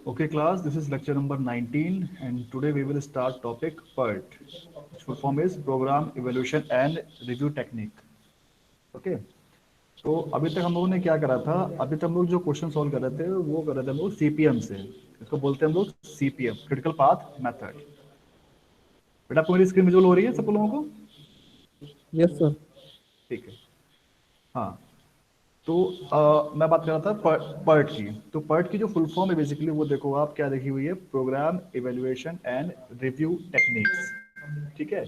Okay, class, this is lecture number 19, and today we will start topic PERT, which full form is Program Evaluation and Review Technique. Okay, तो अभी तक हम लोगों ने क्या करा था? अभी तक हम लोग जो क्वेश्चन सॉल्व कर रहे थे वो कर रहे थे हम लोग सीपीएम से। इसको बोलते हैं हम लोग सीपीएम, क्रिटिकल पाथ मेथड। बेटा आपको मेरी स्क्रीन विजुअल हो रही है सब लोगों को? Yes sir. ठीक है। हाँ, तो मैं बात कर रहा था पर्ट की। तो पर्ट की जो फुल फॉर्म है बेसिकली वो देखो आप क्या देखी हुई है, programme evaluation and review techniques. ठीक है।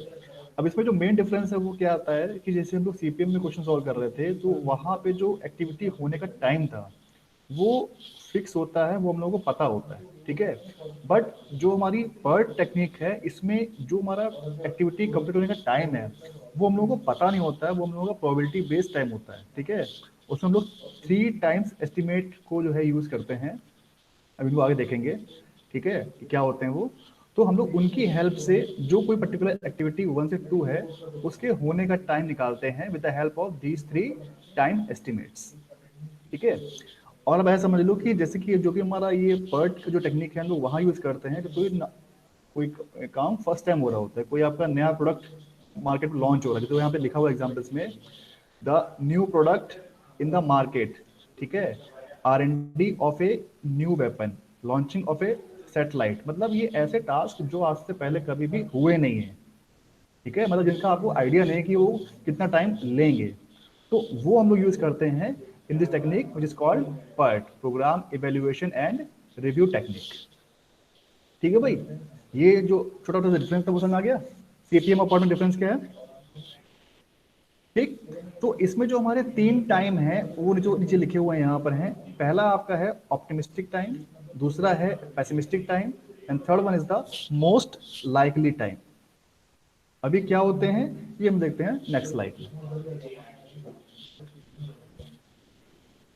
अब इसमें जो मेन डिफरेंस है वो क्या आता है कि जैसे हम लोग सीपीएम में क्वेश्चन सॉल्व कर रहे थे तो वहां पे जो एक्टिविटी होने का टाइम था वो फिक्स होता है, वो हम लोगों को पता होता है। ठीक है। बट जो हमारी पर्ट टेक्निक है इसमें जो हमारा एक्टिविटी कंप्लीट होने का टाइम है वो हम लोगों को पता नहीं होता है, वो हम लोगों का प्रोबेबिलिटी बेस्ड टाइम होता है। ठीक है। उसमें हम लोग 3 टाइम्स एस्टिमेट को जो है यूज करते हैं। अब इनको आगे देखेंगे। ठीक है, कि क्या होते हैं वो। तो हम लोग उनकी हेल्प से जो कोई पर्टिकुलर एक्टिविटी 1 से 2 है उसके होने का टाइम निकालते हैं with the help of these 3 time estimates. ठीक है। और अब ऐसा समझ लो कि जैसे कि जो कि हमारा ये पर्ट का जो टेक्निक है हम लोग वहाँ यूज करते हैं कि कोई काम फर्स्ट टाइम हो रहा होता है, कोई आपका नया प्रोडक्ट मार्केट में लॉन्च हो रहा है, तो यहाँ पे लिखा हुआ एग्जाम्पल्स में the new product in the market. ठीक है। R&D of a new weapon, launching of A satellite, मतलब ये ऐसे टास्क जो आज से पहले कभी भी हुए नहीं है। ठीक है, मतलब जिनका आपको आइडिया नहीं कि वो कितना टाइम लेंगे, तो वो हम लोग यूज करते हैं in this technique which is called PERT, programme evaluation and review technique. ठीक है भाई, ये जो छोटा छोटा डिफरेंस था वो समझ आ गया। सीपीएम और PERT में डिफरेंस क्या है? ठीक। तो इसमें जो हमारे 3 टाइम है वो जो नीचे लिखे हुए हैं यहाँ पर हैं। पहला आपका है ऑप्टिमिस्टिक टाइम, दूसरा है pessimistic time, and third one is the most likely time. अभी क्या होते हैं ये हम देखते हैं नेक्स्ट स्लाइड में।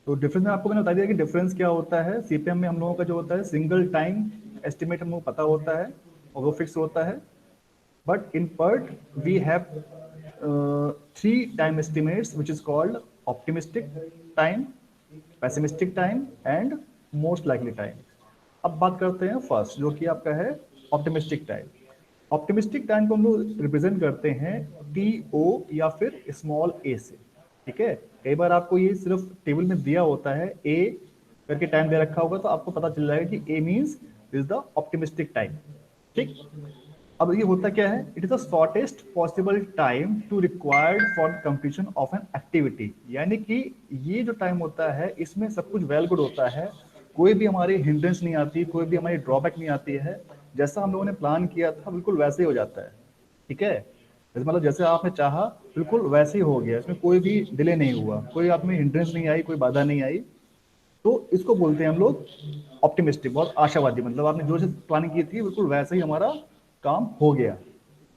तो डिफरेंस में आपको मैंने बता दिया कि डिफरेंस क्या होता है। सीपीएम में हम लोगों का जो होता है सिंगल टाइम एस्टिमेट हम लोग को पता होता है और वो फिक्स होता है। But in PERT we have 3 time estimates which is called optimistic time, pessimistic time and most likely time. अब बात करते हैं फर्स्ट जो कि आपका है ऑप्टिमिस्टिक टाइम। ऑप्टिमिस्टिक टाइम को हम लोग रिप्रेजेंट करते हैं TO या फिर स्मॉल a से। ठीक है। कई बार आपको ये सिर्फ टेबल में दिया होता है A करके टाइम दे रखा होगा तो आपको पता चल जाएगा कि A means is the optimistic time. ठीक। अब ये होता क्या है, it is the shortest possible time to required for completion of an activity. यानी कि ये जो टाइम होता है इसमें सब कुछ वेल गुड होता है, कोई भी हमारी हिंड्रेंस नहीं आती, कोई भी हमारी ड्रॉबैक नहीं आती है। जैसा हम लोगों ने प्लान किया था बिल्कुल वैसे ही हो जाता है। ठीक है। जैसे मतलब जैसे आपने चाहा बिल्कुल वैसे ही हो गया, इसमें कोई भी डिले नहीं हुआ, कोई आप में हिंड्रेंस नहीं आई, कोई बाधा नहीं आई। तो इसको बोलते हैं हम लोग ऑप्टिमिस्टिक, बहुत आशावादी, मतलब आपने जो चीज प्लानिंग की थी बिल्कुल वैसे ही हमारा काम हो गया।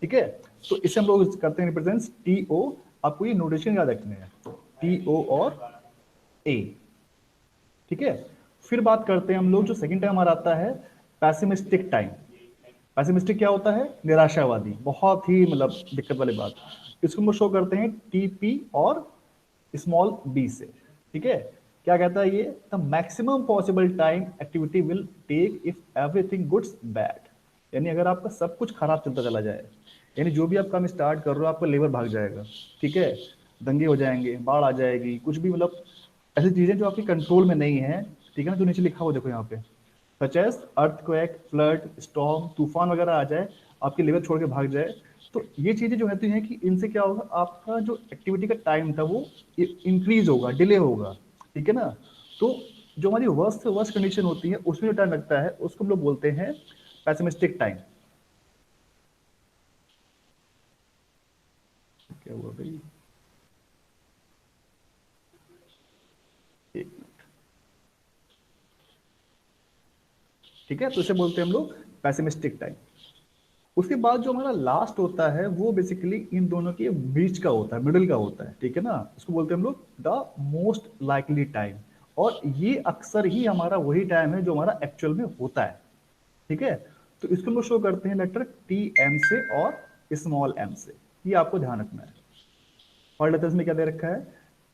ठीक है। तो इसे हम लोग करते हैं रिप्रेजेंट TO। आपको ये नोटेशन याद रखने हैं, TO और A। ठीक है। फिर बात करते हैं हम लोग जो सेकंड टाइम हमारा आता है पैसिमिस्टिक टाइम। पैसिमिस्टिक क्या होता है? निराशावादी, बहुत ही मतलब दिक्कत वाली बात। इसको हम शो करते हैं TP और स्मॉल b से। ठीक है। क्या कहता है ये? The maximum possible time activity will take if everything goods bad. यानी अगर आपका सब कुछ खराब चलता चला जाए, यानी जो भी आप काम स्टार्ट कर रहे हो आपका लेबर भाग जाएगा। ठीक है। दंगे हो जाएंगे, बाढ़ आ जाएगी, कुछ भी मतलब ऐसी चीजें जो आपके कंट्रोल में नहीं है। ठीक है ना, जो नीचे लिखा हुआ देखो यहाँ पे, such as earthquake, flood, storm, तूफान वगैरह आ जाए, आपकी लेबर छोड़ के भाग जाए। तो ये चीजें जो होती हैं कि इनसे क्या होगा, आपका जो एक्टिविटी का टाइम था वो इंक्रीज होगा, डिले होगा। ठीक है ना। तो जो हमारी वर्स्ट से वर्स्ट कंडीशन होती है उसमें जो टाइम लगता है उसको हम लोग बोलते हैं पैसिमिस्टिक टाइम। क्या हुआ भाई? एक मिनट। ठीक है, तो इसे बोलते हैं हम लोग पैसिमिस्टिक टाइम। उसके बाद जो हमारा लास्ट होता है वो बेसिकली इन दोनों के बीच का होता है, मिडिल का होता है। ठीक है ना। इसको बोलते हैं हम लोग द मोस्ट लाइकली टाइम। और ये अक्सर ही हमारा वही टाइम है जो हमारा एक्चुअल में होता है। ठीक है। तो इसको हम लोग शो करते हैं लेटर TM से और स्मॉल m से। ये आपको ध्यान रखना है। और लेटर्स में क्या दे रखा है?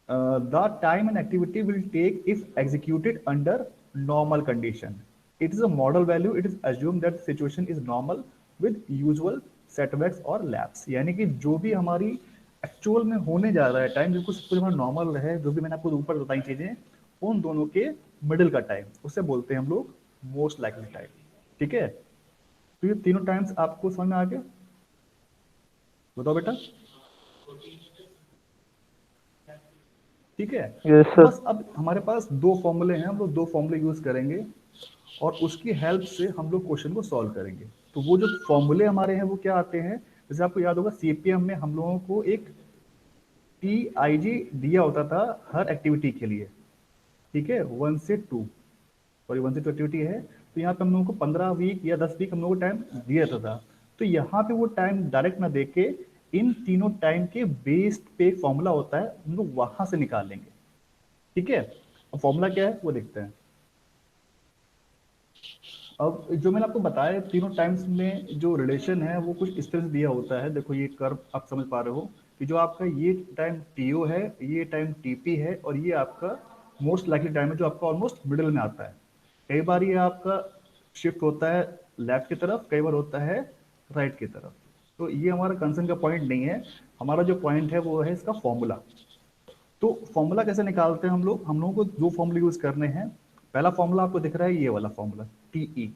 The time and activity will take if executed under normal condition. It is a model value. It is assumed that the situation is normal with usual setbacks और लैप्स, यानी कि जो भी हमारी एक्चुअल में होने जा रहा है टाइम, बिल्कुल सब कुछ हमारा नॉर्मल रहे, जो भी मैंने आपको ऊपर बताई चीजें, उन दोनों के मिडिल का टाइम, उसे बोलते हैं हम लोग मोस्ट लाइकली टाइम। ठीक है, तो ये तीनों टाइम्स आपको समझ में आ गया? बताओ बेटा। ठीक है, यस तो सर। बस अब हमारे पास दो फॉर्मूले हैं, हम लोग दो फॉर्मूले यूज करेंगे और उसकी हेल्प से हम लोग क्वेश्चन को सॉल्व करेंगे। तो वो जो फॉर्मूले हमारे हैं वो क्या आते हैं, जैसे आपको याद होगा सीपीएम में हम लोगों को एक टीआईजी दिया होता था हर एक्टिविटी के लिए। ठीक है, 1 से 2, सॉरी 1 से 2 एक्टिविटी है, तो यहाँ पे हम लोगों को 15 वीक या 10 वीक हम लोगों को टाइम दिया जाता था। तो यहाँ पे वो टाइम डायरेक्ट ना देके इन तीनों टाइम के बेस्ड पे एक फॉर्मूला होता है, हम लोग वहां से निकालेंगे। ठीक है, अब फॉर्मूला क्या है वो देखते हैं। अब जो मैंने आपको बताया तीनों टाइम्स में जो रिलेशन है वो कुछ इस तरह से दिया होता है। देखो ये कर्व आप समझ पा रहे हो कि जो आपका ये टाइम टीओ है, ये टाइम टीपी है, और ये आपका मोस्ट लाइकली टाइम है जो आपका ऑलमोस्ट मिडिल में आता है। कई बार ये आपका शिफ्ट होता है लेफ्ट की तरफ, कई बार होता है राइट की तरफ। तो ये हमारा कंसर्न का पॉइंट नहीं है, हमारा जो पॉइंट है वो है इसका फॉर्मूला। तो फॉर्मूला कैसे निकालते हैं हम लोगों को दो फॉर्मूले यूज करने हैं। पहला फॉर्मूला आपको दिख रहा है ये वाला फॉर्मूला, टीई।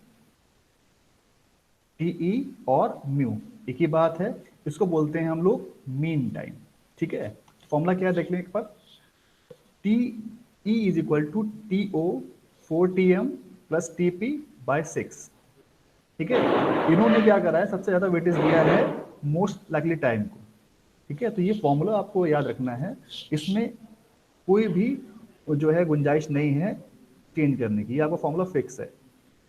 टीई और म्यू एक ही बात है, इसको बोलते हैं हम लोग मीन टाइम। ठीक है, फॉर्मूला क्या है देख लें एक बार। T E is equal to T O 4 TM plus TP by 6। ठीक है, इन्होंने क्या करा है, सबसे ज्यादा वेटेज दिया है मोस्ट लाइकली टाइम को। ठीक है, तो ये फॉर्मूला आपको याद रखना है, इसमें कोई भी जो है गुंजाइश नहीं है चेंज करने की, ये आपका फॉर्मूला फिक्स है।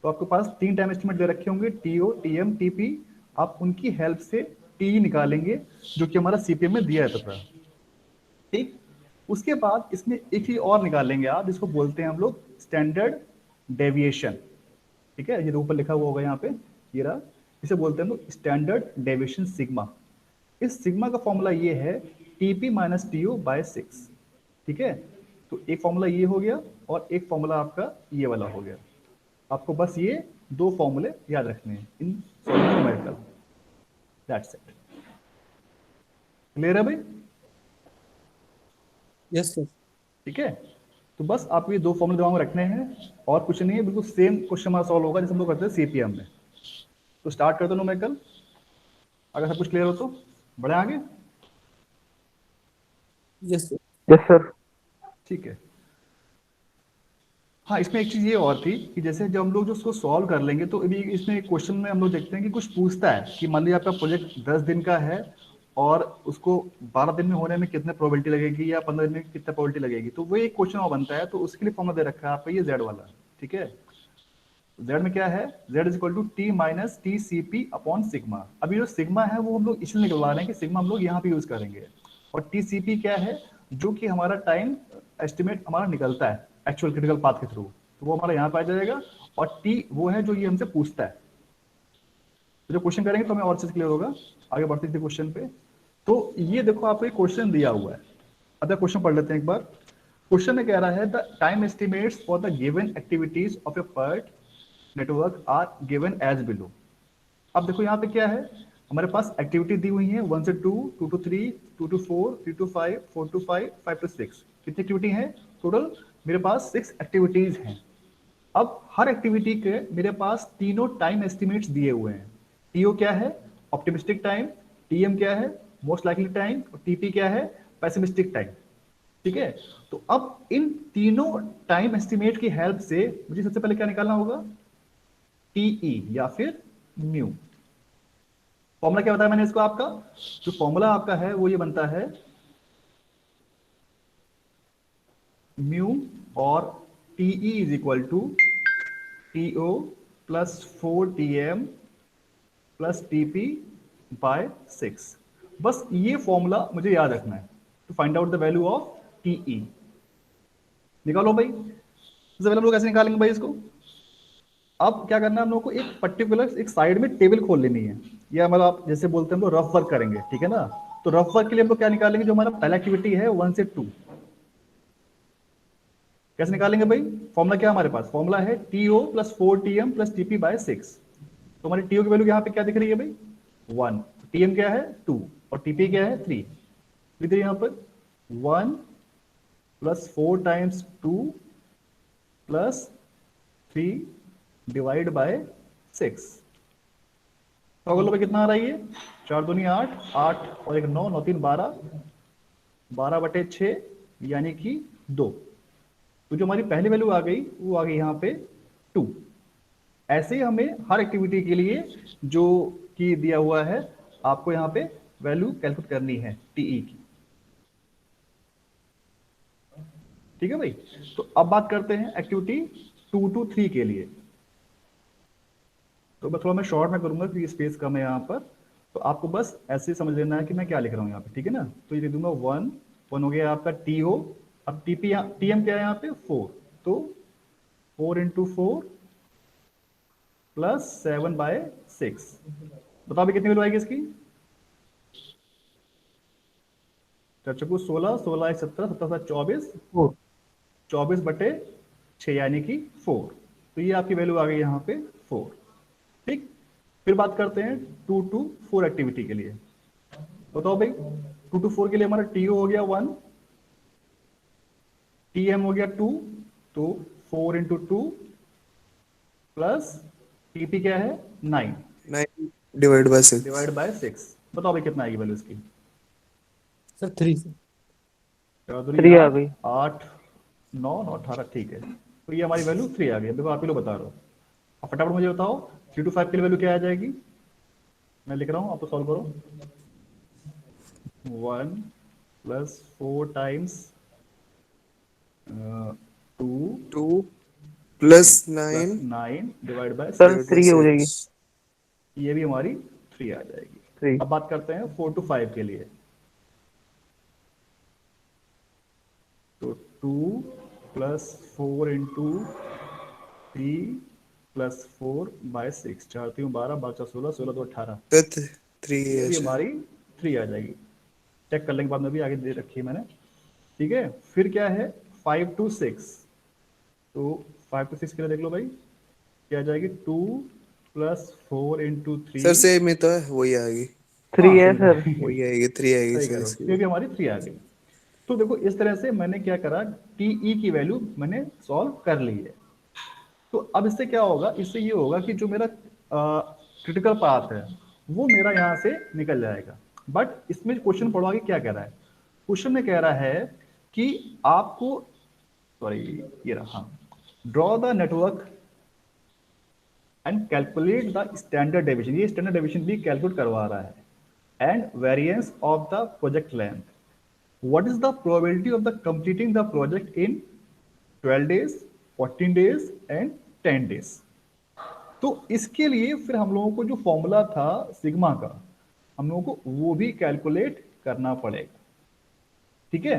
तो आपके पास तीन टाइम एस्टिमेट दे रखे होंगे, टीओ, टीएम, टीपी। आप उनकी हेल्प से टी निकालेंगे जो कि हमारा सीपीएम में दिया जाता था। ठीक, उसके बाद इसमें एक चीज और निकालेंगे आप, जिसको बोलते हैं हम लोग स्टैंडर्ड डेविएशन। ठीक है, ये ऊपर लिखा हुआ होगा यहाँ पे, ये रहा, इसे बोलते हैं हम लोग स्टैंडर्ड डेविएशन सिग्मा। इस सिग्मा का फॉर्मूला ये है टीपी माइनस टीओ बाय 6। ठीक है, तो एक फॉर्मूला ये हो गया और एक फॉर्मूला आपका ये वाला हो गया। आपको बस ये दो फॉर्मूले याद रखने हैं in solving numerical. That's it. Clear है भाई? Yes sir. ठीक है, तो बस आपको ये दो फॉर्मूले दिमाग में रखने हैं और कुछ नहीं है, बिल्कुल सेम क्वेश्चन हमारा सॉल्व होगा जैसे हम लोग करते हैं सीपीएम में। तो स्टार्ट करते हैं न्यूमेरिकल, अगर सब कुछ क्लियर हो तो बढ़े आगे। Yes sir. Yes sir. ठीक है, हाँ इसमें एक चीज ये और थी कि जैसे जब हम लोग जो उसको सॉल्व कर लेंगे तो अभी इसमें एक क्वेश्चन में हम लोग देखते हैं कि कुछ पूछता है कि मान लीजिए आपका प्रोजेक्ट 10 दिन का है और उसको 12 दिन में होने में कितने प्रोबेबिलिटी लगेगी या 15 दिन में कितने प्रोबेबिलिटी लगेगी, तो वो एक क्वेश्चन और बनता है। तो उसके लिए फॉर्मूला दे रखा है आपका ये जेड वाला। ठीक है, जेड में क्या है, z is equal to t minus t c p upon sigma. अभी जो सिग्मा है वो हम लोग इसलिए निकलवा रहे हैं कि सिग्मा हम लोग यहाँ पे यूज करेंगे, और टी सी पी क्या है, जो कि हमारा टाइम एस्टिमेट हमारा निकलता है एक्चुअल क्रिटिकल पाथ के थ्रू, तो वो हमारा यहाँ पे आ जाएगा। और टी वो है जो ये हमसे पूछता है। तो जो क्वेश्चन करेंगे तो हमें और चीज क्लियर होगा। आगे बढ़ते थे क्वेश्चन पे। तो ये देखो आपको एक क्वेश्चन दिया हुआ है, अब क्वेश्चन पढ़ लेते हैं एक बार। क्वेश्चन में कह रहा है the time estimates for the given activities of a part network are given as below. अब देखो यहाँ पे क्या है, हमारे पास एक्टिविटी दी हुई है 1 से 2, 2 to 3, 2 to 4, 3 to 5, 4 to 5, 5 to 6। कितनी एक्टिविटी है टोटल? मेरे पास 6 एक्टिविटीज हैं। अब हर एक्टिविटी के मेरे पास तीनों टाइम एस्टिमेट्स दिए हुए हैं। टीओ क्या है, ऑप्टिमिस्टिक टाइम, टीएम क्या है, मोस्ट लाइकली टाइम, और टीपी क्या है, पेसिमिस्टिक टाइम। ठीक है, तो अब इन तीनों टाइम एस्टिमेट की हेल्प से मुझे सबसे पहले क्या निकालना होगा, टीई या फिर म्यू। फॉर्मूला क्या बताया मैंने इसको, आपका जो फॉर्मूला आपका है वो ये बनता है म्यू और TE is equal to TO plus 4 TM plus TP by 6। बस ये फॉर्मूला मुझे याद रखना है to find out the value of TE. निकालो भाई, सबसे पहले हम लोग कैसे निकालेंगे भाई इसको। अब क्या करना है हम लोग को, एक पर्टिकुलर एक साइड में टेबल खोल लेनी है, या मतलब आप जैसे बोलते हैं हम लोग रफ वर्क करेंगे। ठीक है ना, तो रफ वर्क के लिए हम लोग क्या निकालेंगे, जो हमारा पहला एक्टिविटी है 1 से 2। कैसे निकालेंगे भाई? फॉर्मूला क्या हमारे पास? फॉर्मूला है TO plus 4TM plus TP by 6। तो हमारी टीओ की वैल्यू यहाँ पे क्या दिख रही है भाई? 1। टीएम क्या है? 2। और टीपी क्या है? 3। इधर यहाँ पर 1 plus 4 times 2 plus 3 divide by 6। तो अगल पे कितना आ रहा है ये? 4 दूनी 8, 8 और एक 9, 9 3 12, 12/6 यानी कि 2। तो जो हमारी पहली वैल्यू आ गई वो आ गई यहाँ पे 2। ऐसे ही हमें हर एक्टिविटी के लिए जो कि दिया हुआ है आपको यहाँ पे वैल्यू कैलकुलेट करनी है टीई की। ठीक है भाई? तो अब बात करते हैं एक्टिविटी 2 to 3 के लिए। तो मैं शॉर्ट में करूंगा क्योंकि स्पेस कम है यहाँ पर। तो आपको बस ऐसे समझ लेना है कि मैं क्या लिख रहा हूँ यहाँ पे, ठीक है ना? तो ये लिख दूंगा 1 1 हो गया आपका टीओ। अब टीपी टीएम क्या है यहाँ पे? 4। तो 4 इंटू 4 प्लस 7/6। बताओ अभी कितनी वैल्यू आएगी इसकी? चौको 16, 16 17, 17 24, 4। 24/6 यानी कि 4। तो ये आपकी वैल्यू आ गई यहाँ पे 4। ठीक। फिर बात करते हैं 2 to 4 एक्टिविटी के लिए। बताओ भाई 2 to 4 के लिए हमारा टीओ हो गया 1, टीएम हो गया 2। तो 4 इंटू 2 प्लस टीपी क्या है? 9 9 डिवाइड बाय 6। Divide by 6। बताओ भाई कितना आएगी वैल्यू इसकी? Sir 3 sir. 3 आ 8, गई। 8 9 9 18। ठीक है, तो ये हमारी वैल्यू 3 आ गई। देखो आप ही लोग बता रहे हो। अब फटाफट मुझे बताओ 3 to 5 के लिए वैल्यू क्या आ जाएगी? मैं लिख रहा हूँ, आप तो सॉल्व करो। 1 plus 4 times 2 2 plus plus 9 9 divide by sir 6। Divide by 3 हो जाएगी। 6। ये भी हमारी 3 आ जाएगी। 3। अब बात करते हैं 4 to 5 के लिए। तो 2 प्लस 4 इंटू 3 प्लस 4/6। 4 3 12, 12 16, 16 2 18। तो 3 ये है भी शायद। हमारी 3 आ जाएगी। चेक करने के बाद में भी आगे दे रखी है मैंने। ठीक है, फिर क्या है 5 to 6। तो 5 to 6 के लिए देख लो भाई क्या आ जाएगी? 2 प्लस 4 इंटू 3। सर सेम ही तो है, वही आएगी। 3 हाँ है सेम सर। है। वही आएगी, 3 आएगी सही सर कह रहे हो, इसकी ये भी। भी हमारी 3 आ गई। तो देखो इस तरह से मैंने क्या करा, टीई की वैल्यू मैंने सॉल्व कर ली है। तो अब इससे क्या होगा? इससे ये होगा कि जो मेरा क्रिटिकल पाथ है वो मेरा यहाँ से निकल जाएगा। बट इसमें क्वेश्चन पढ़ो आगे क्या कह रहा है। क्वेश्चन में कह रहा है कि आपको, सॉरी ये रहा, draw the network and calculate the standard deviation. ये स्टैंडर्ड डेविएशन भी कैलकुलेट करवा रहा है। And variance of the project length. What is the probability of the completing the project in 12 days, 14 days and 10 days। तो इसके लिए फिर हम लोगों को जो फॉर्मूला था सिग्मा का, हम लोगों को वो भी कैलकुलेट करना पड़ेगा। ठीक है,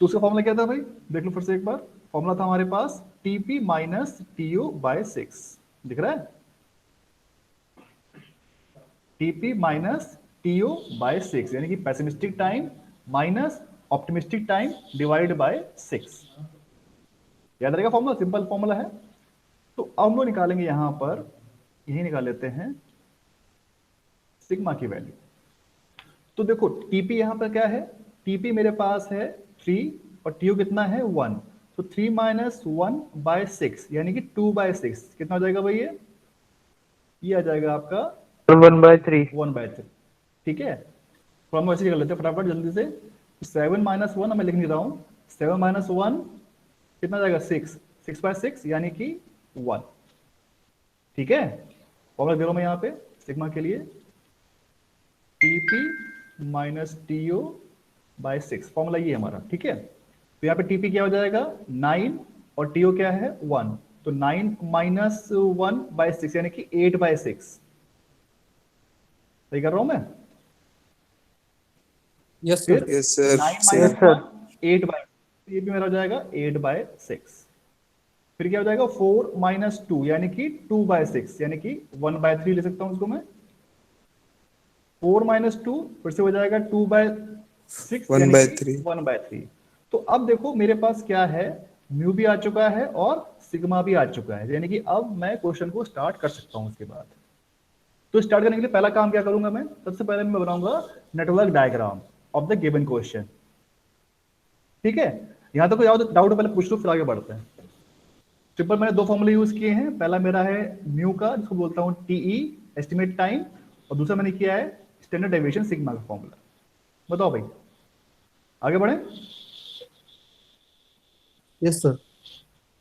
तो उसका फॉर्मूला क्या था भाई? देख लो फिर से एक बार। फॉर्मूला था हमारे पास टीपी माइनस टीओ बाय 6। दिख रहा है? टीपी माइनस टीओ बाय 6 यानी कि pessimistic time minus optimistic time divide by 6। याद रहेगा फॉर्मूला? सिंपल फॉर्मूला है। तो अब हम लोग निकालेंगे यहां पर, यही निकाल लेते हैं सिग्मा की वैल्यू। तो देखो टीपी यहां पर क्या है? टीपी मेरे पास है 3 और टीयू कितना है? 1। तो 3 माइनस 1/6 यानी कि 2/6 कितना हो जाएगा भाई? ये आ जाएगा आपका 1/3। 1/3। ठीक है, तो हम ऐसे कर लेते हैं फटाफट जल्दी से। 7 माइनस 1 मैं लिख नहीं रहा हूं। 7 माइनस 1 कितना जाएगा? 6। 6/6 यानी कि 1। ठीक है, फॉर्मूला दे रहा हूं मैं यहाँ पे सिग्मा के लिए, TP minus TO by 6। Formula ये हमारा। ठीक है, तो यहाँ पे टीपी क्या हो जाएगा? 9 और टीओ क्या है? 1। तो 9 माइनस 1/6 यानी कि 8/6। सही कर रहा हूं मैं? यस फिर sir. Yes sir, 9 same. Minus 1 8/6। ये भी मेरा हो जाएगा 8/6। फिर क्या हो जाएगा? 4 माइनस 2 यानी कि 2/6 यानी कि 1/3 ले सकता हूं इसको मैं। 4 माइनस 2 फिर से हो जाएगा 2/6 1 यानी बाय कि 3। 1/3। तो अब देखो मेरे पास क्या है, म्यू भी आ चुका है और सिग्मा भी आ चुका है, यानी कि अब मैं क्वेश्चन को स्टार्ट कर सकता हूं उसके बाद। तो स्टार्ट करने के लिए पहला काम क्या करूंगा मैं, सबसे पहले मैं बनाऊंगा network diagram of the given question. ठीक है, यहां तक कोई डाउट पहले पूछ लो फिर आगे बढ़ते हैं। ट्रिपल मैंने दो फॉर्मूले यूज किए हैं, पहला मेरा है म्यू का जिसको बोलता हूं टीई एस्टिमेट टाइम, और दूसरा मैंने किया है स्टैंडर्ड डेविएशन सिग्मा का फॉर्मूला। बताओ भाई, आगे बढ़े। Yes sir.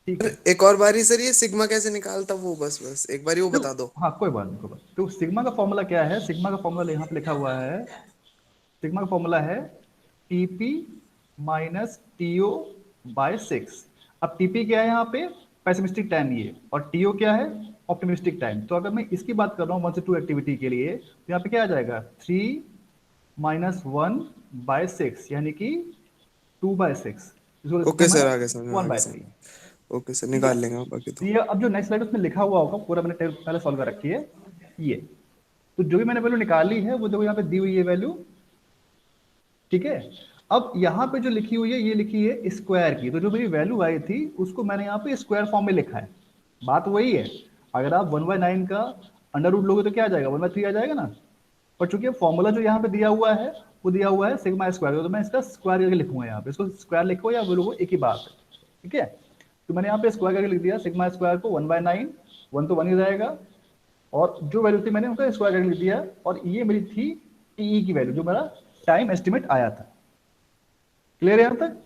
ठीक है, एक और बारी सर, ये सिग्मा कैसे निकालता वो, बस एक बारी वो तो बता दो। हाँ कोई बात नहीं, कोई बात। तो सिग्मा का फॉर्मूला क्या है, सिग्मा का फॉर्मूला यहाँ पे लिखा हुआ है, सिग्मा का फॉर्मूला है टीपी माइनस टीओ बाय 6। अब टीपी क्या है यहाँ पे, पेसिमिस्टिक टाइम ये, और टीओ क्या है, ऑप्टिमिस्टिक टाइम। तो अगर मैं इसकी बात कर रहा हूँ 1 से 2 एक्टिविटी के लिए, तो यहाँ पे क्या आ जाएगा 3 माइनस 1/6, यानी कि 2/6, इसको लिख सकता ओके हूँ मैं सर, आगे समझ में, वन आगे बाय समझ थ्री में। ओके सर, ठीक है, निकाल लेंगे आप बाकी तो तो। ये अब जो नेक्स्ट स्लाइड उसमें लिखा हुआ होगा पूरा, मैंने पहले सॉल्व कर रखी है ये। तो जो भी मैंने वैल्यू निकाली है वो देखो यहाँ पे दी हुई है वैल्यू। ठीक है, अब यहाँ पे जो लिखी हुई है ये लिखी है स्क्वायर की, तो जो मेरी वैल्यू आई थी उसको मैंने यहाँ पे स्क्वायर फॉर्म में लिखा है। बात वही है, अगर आप 1/9 का अंडर रूट लोगे तो क्या आ जाएगा, 1/3 आ जाएगा ना। पर चूंकि फॉर्मूला जो यहाँ पे दिया हुआ है वो दिया हुआ है सिग्मा स्क्वायर, तो मैं इसका स्क्वायर करके लिखूंगा यहाँ पे, इसको स्क्वायर लिखो या बोलो एक ही बात है। ठीक है, तो मैंने यहाँ पे स्क्वायर करके लिख दिया सिग्मा स्क्वायर को 1/9, 1 तो 1 ही रहेगा, और जो वैल्यू थी मैंने उनका स्क्वायर करके लिख दिया, और ये मेरी थी टीई की वैल्यू जो मेरा टाइम एस्टिमेट आया था। क्लियर है यहाँ तक।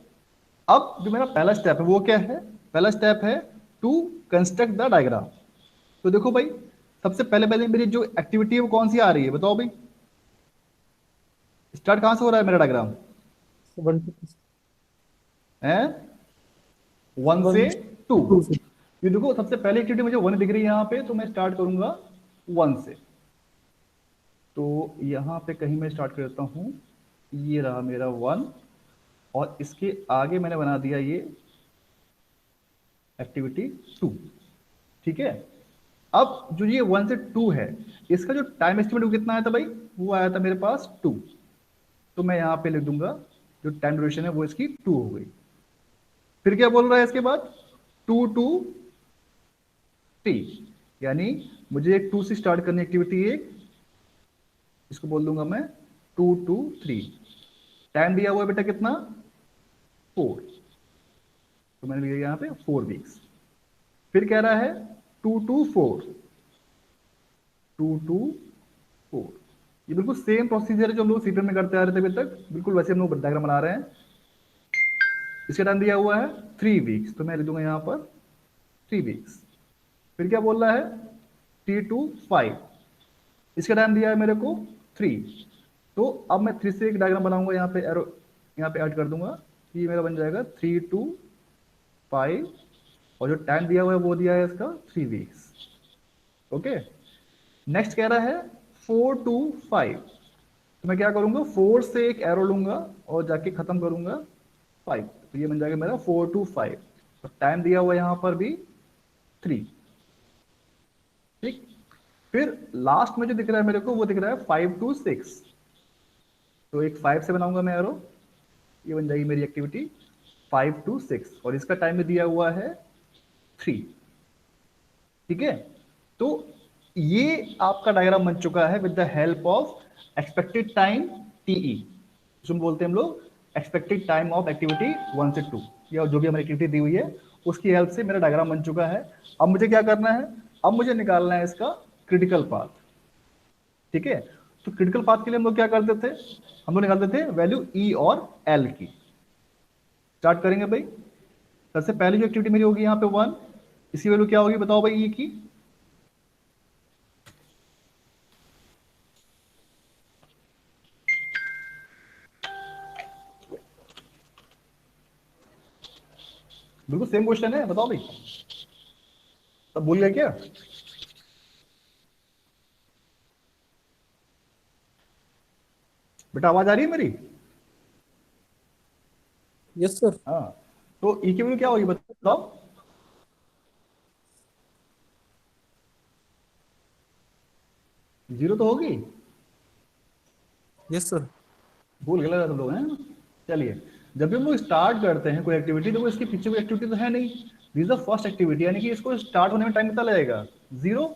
अब जो मेरा पहला स्टेप है वो क्या है, पहला स्टेप है टू कंस्ट्रक्ट द डायग्राम। तो देखो भाई, सबसे पहले पहले मेरी जो एक्टिविटी है वो कौन सी आ रही है, बताओ भाई, स्टार्ट कहां से हो रहा है मेरा डायग्राम, 1 to है 1 1 से 2। 2 से। ये देखो सबसे पहली एक्टिविटी मुझे 1 दिख रही है यहाँ पे, तो मैं स्टार्ट करूंगा 1 से। तो यहाँ पे कहीं मैं स्टार्ट कर देता हूँ, ये रहा मेरा 1, और इसके आगे मैंने बना दिया ये एक्टिविटी 2। ठीक है, अब जो ये 1 से 2 है, इसका जो टाइम एस्टिमेट वो कितना आया था भाई, वो आया था मेरे पास 2। तो मैं यहाँ पे लिख दूंगा जो टाइम ड्यूरेशन है वो इसकी 2 हो गई। फिर क्या बोल रहा है इसके बाद, 2 to 3, यानी मुझे एक 2 से स्टार्ट करनी एक्टिविटी एक, इसको बोल दूंगा मैं 2 to 3। टाइम दिया हुआ है बेटा कितना, 4, तो मैंने लिया यहाँ पे 4 वीक्स। फिर कह रहा है 2 to 4, 2 to 4, ये बिल्कुल सेम प्रोसीजर है जो हम लोग सीपीएम में करते आ रहे थे अभी तक, बिल्कुल वैसे हम लोग डायग्राम बना रहे हैं। इसका टाइम दिया हुआ है 3 वीक्स, तो मैं लिख दूंगा यहाँ पर 3 वीक्स। फिर क्या बोल रहा है, 3 to 5, इसका टाइम दिया है मेरे को 3। तो अब मैं 3 से एक डायग्राम बनाऊंगा, यहाँ पे एरो यहाँ पे ऐड कर दूंगा, ये मेरा बन जाएगा 3 to 5, और जो टाइम दिया हुआ है वो दिया है इसका 3 वीक्स। ओके, नेक्स्ट कह रहा है 4 to 5, तो मैं क्या करूंगा 4 से एक एरो लूंगा और जाके खत्म करूंगा 5, तो ये बन जाएगा मेरा 4 to 5, और टाइम दिया हुआ यहां पर भी 3। ठीक, फिर लास्ट में जो दिख रहा है मेरे को वो दिख रहा है 5 to 6, तो एक 5 से बनाऊंगा मैं एरो, ये बन जाएगी मेरी एक्टिविटी 5 to 6, और इसका टाइम में दिया हुआ है 3। ठीक है, तो ये आपका डायग्राम बन चुका है with the help of expected time TE, जिसको बोलते हैं हम लोग एक्सपेक्टेड टाइम ऑफ एक्टिविटी 1 से 2, या जो भी हमारी एक्टिविटी दी हुई है उसकी हेल्प से मेरा डायग्राम बन चुका है। अब मुझे क्या करना है, अब मुझे निकालना है इसका क्रिटिकल पाथ। ठीक है, तो क्रिटिकल पाथ के लिए हम लोग क्या करते थे, हम लोग निकालते थे वैल्यू ई और एल की। स्टार्ट करेंगे भाई, सबसे पहली जो एक्टिविटी मेरी होगी यहाँ पे 1, इसकी वैल्यू क्या होगी बताओ भाई ई की, बिल्कुल सेम क्वेश्चन है, बताओ भाई, सब भूल गए क्या। बेटा आवाज आ रही है मेरी, यस सर। हाँ, तो ई की वैल्यू क्या होगी बताओ, जीरो तो होगी, यस सर। भूल गए लग रहा है सब लोग हैं। चलिए जब भी हम लोग स्टार्ट करते हैं कोई एक्टिविटी, तो इसके पीछे कोई एक्टिविटी तो है नहीं, दिस द फर्स्ट एक्टिविटी, यानी कि इसको स्टार्ट होने में टाइम कितना लगेगा, 0।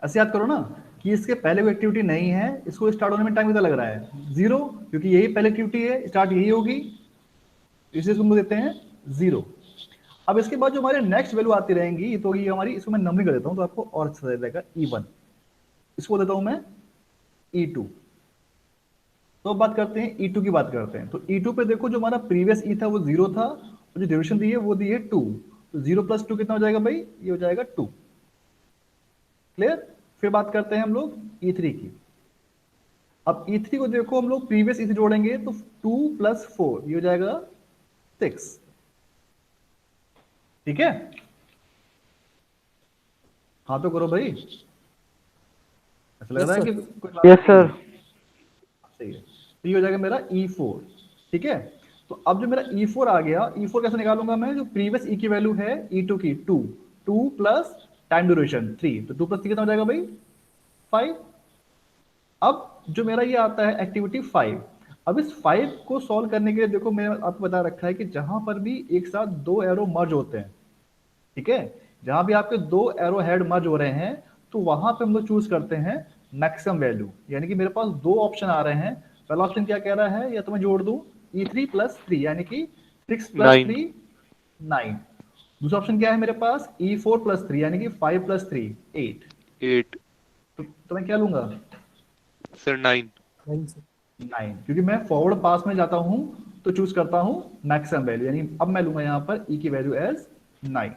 ऐसे याद करो ना कि इसके पहले कोई एक्टिविटी नहीं है, इसको स्टार्ट होने में टाइम कितना लग रहा है, 0, क्योंकि यही पहले एक्टिविटी है, स्टार्ट यही होगी, इसे हम लोग देते हैं 0। अब इसके बाद जो हमारे नेक्स्ट वैल्यू आती रहेंगी तो ये हमारी, इसको मैं नंबरिंग कर देता हूँ तो आपको और अच्छा रहेगा, E1, इसको देता हूं मैं E2। तो अब बात करते हैं E2 की, बात करते हैं तो E2 पे देखो जो हमारा प्रीवियस E था वो 0 था, और जो ड्यूरेशन दी है वो दी है 2, तो 0 + 2 कितना हो जाएगा भाई, ये हो जाएगा 2। क्लियर। फिर बात करते हैं हम लोग E3 की। अब E3 को देखो हम लोग प्रीवियस E से जोड़ेंगे तो 2 + 4 ये हो जाएगा 6। ठीक है, हाँ तो करो भाई, ऐसा लग Yes, रहा है sir. कि कोई यस सर। सही है। तो ये हो जाएगा मेरा E4। ठीक है, तो अब जो मेरा E4 आ गया, E4 कैसे निकालूंगा मैं, जो प्रीवियस E की वैल्यू है E2 की 2, 2 प्लस टाइम ड्यूरेशन 3, तो 2 + 3 कितना हो जाएगा भाई, 5। अब जो मेरा ये आता है एक्टिविटी 5, अब इस 5 को सॉल्व करने के लिए देखो मैंने आपको बता रखा है कि जहां पर भी एक साथ दो एरो मर्ज होते हैं, ठीक है, जहां भी आपके दो एरो हेड मर्ज हो रहे हैं, तो वहां पे हम लोग चूज करते हैं मैक्सिमम वैल्यू, यानी कि मेरे पास दो ऑप्शन आ रहे हैं। पहला ऑप्शन क्या कह रहा है, या तो मैं जोड़ दूं E3 + 3, यानी कि 6 + 9। 3 9। दूसरा ऑप्शन क्या है मेरे पास, E4 + 3, यानी कि 5 + 3 8। 8। तो मैं क्या लूंगा, सर 9। 9, sir. 9, क्योंकि मैं फॉरवर्ड पास में जाता हूं तो चूज करता हूं मैक्सिमम वैल्यू, यानी अब मैं लूंगा यहां पर E की वैल्यू एज 9।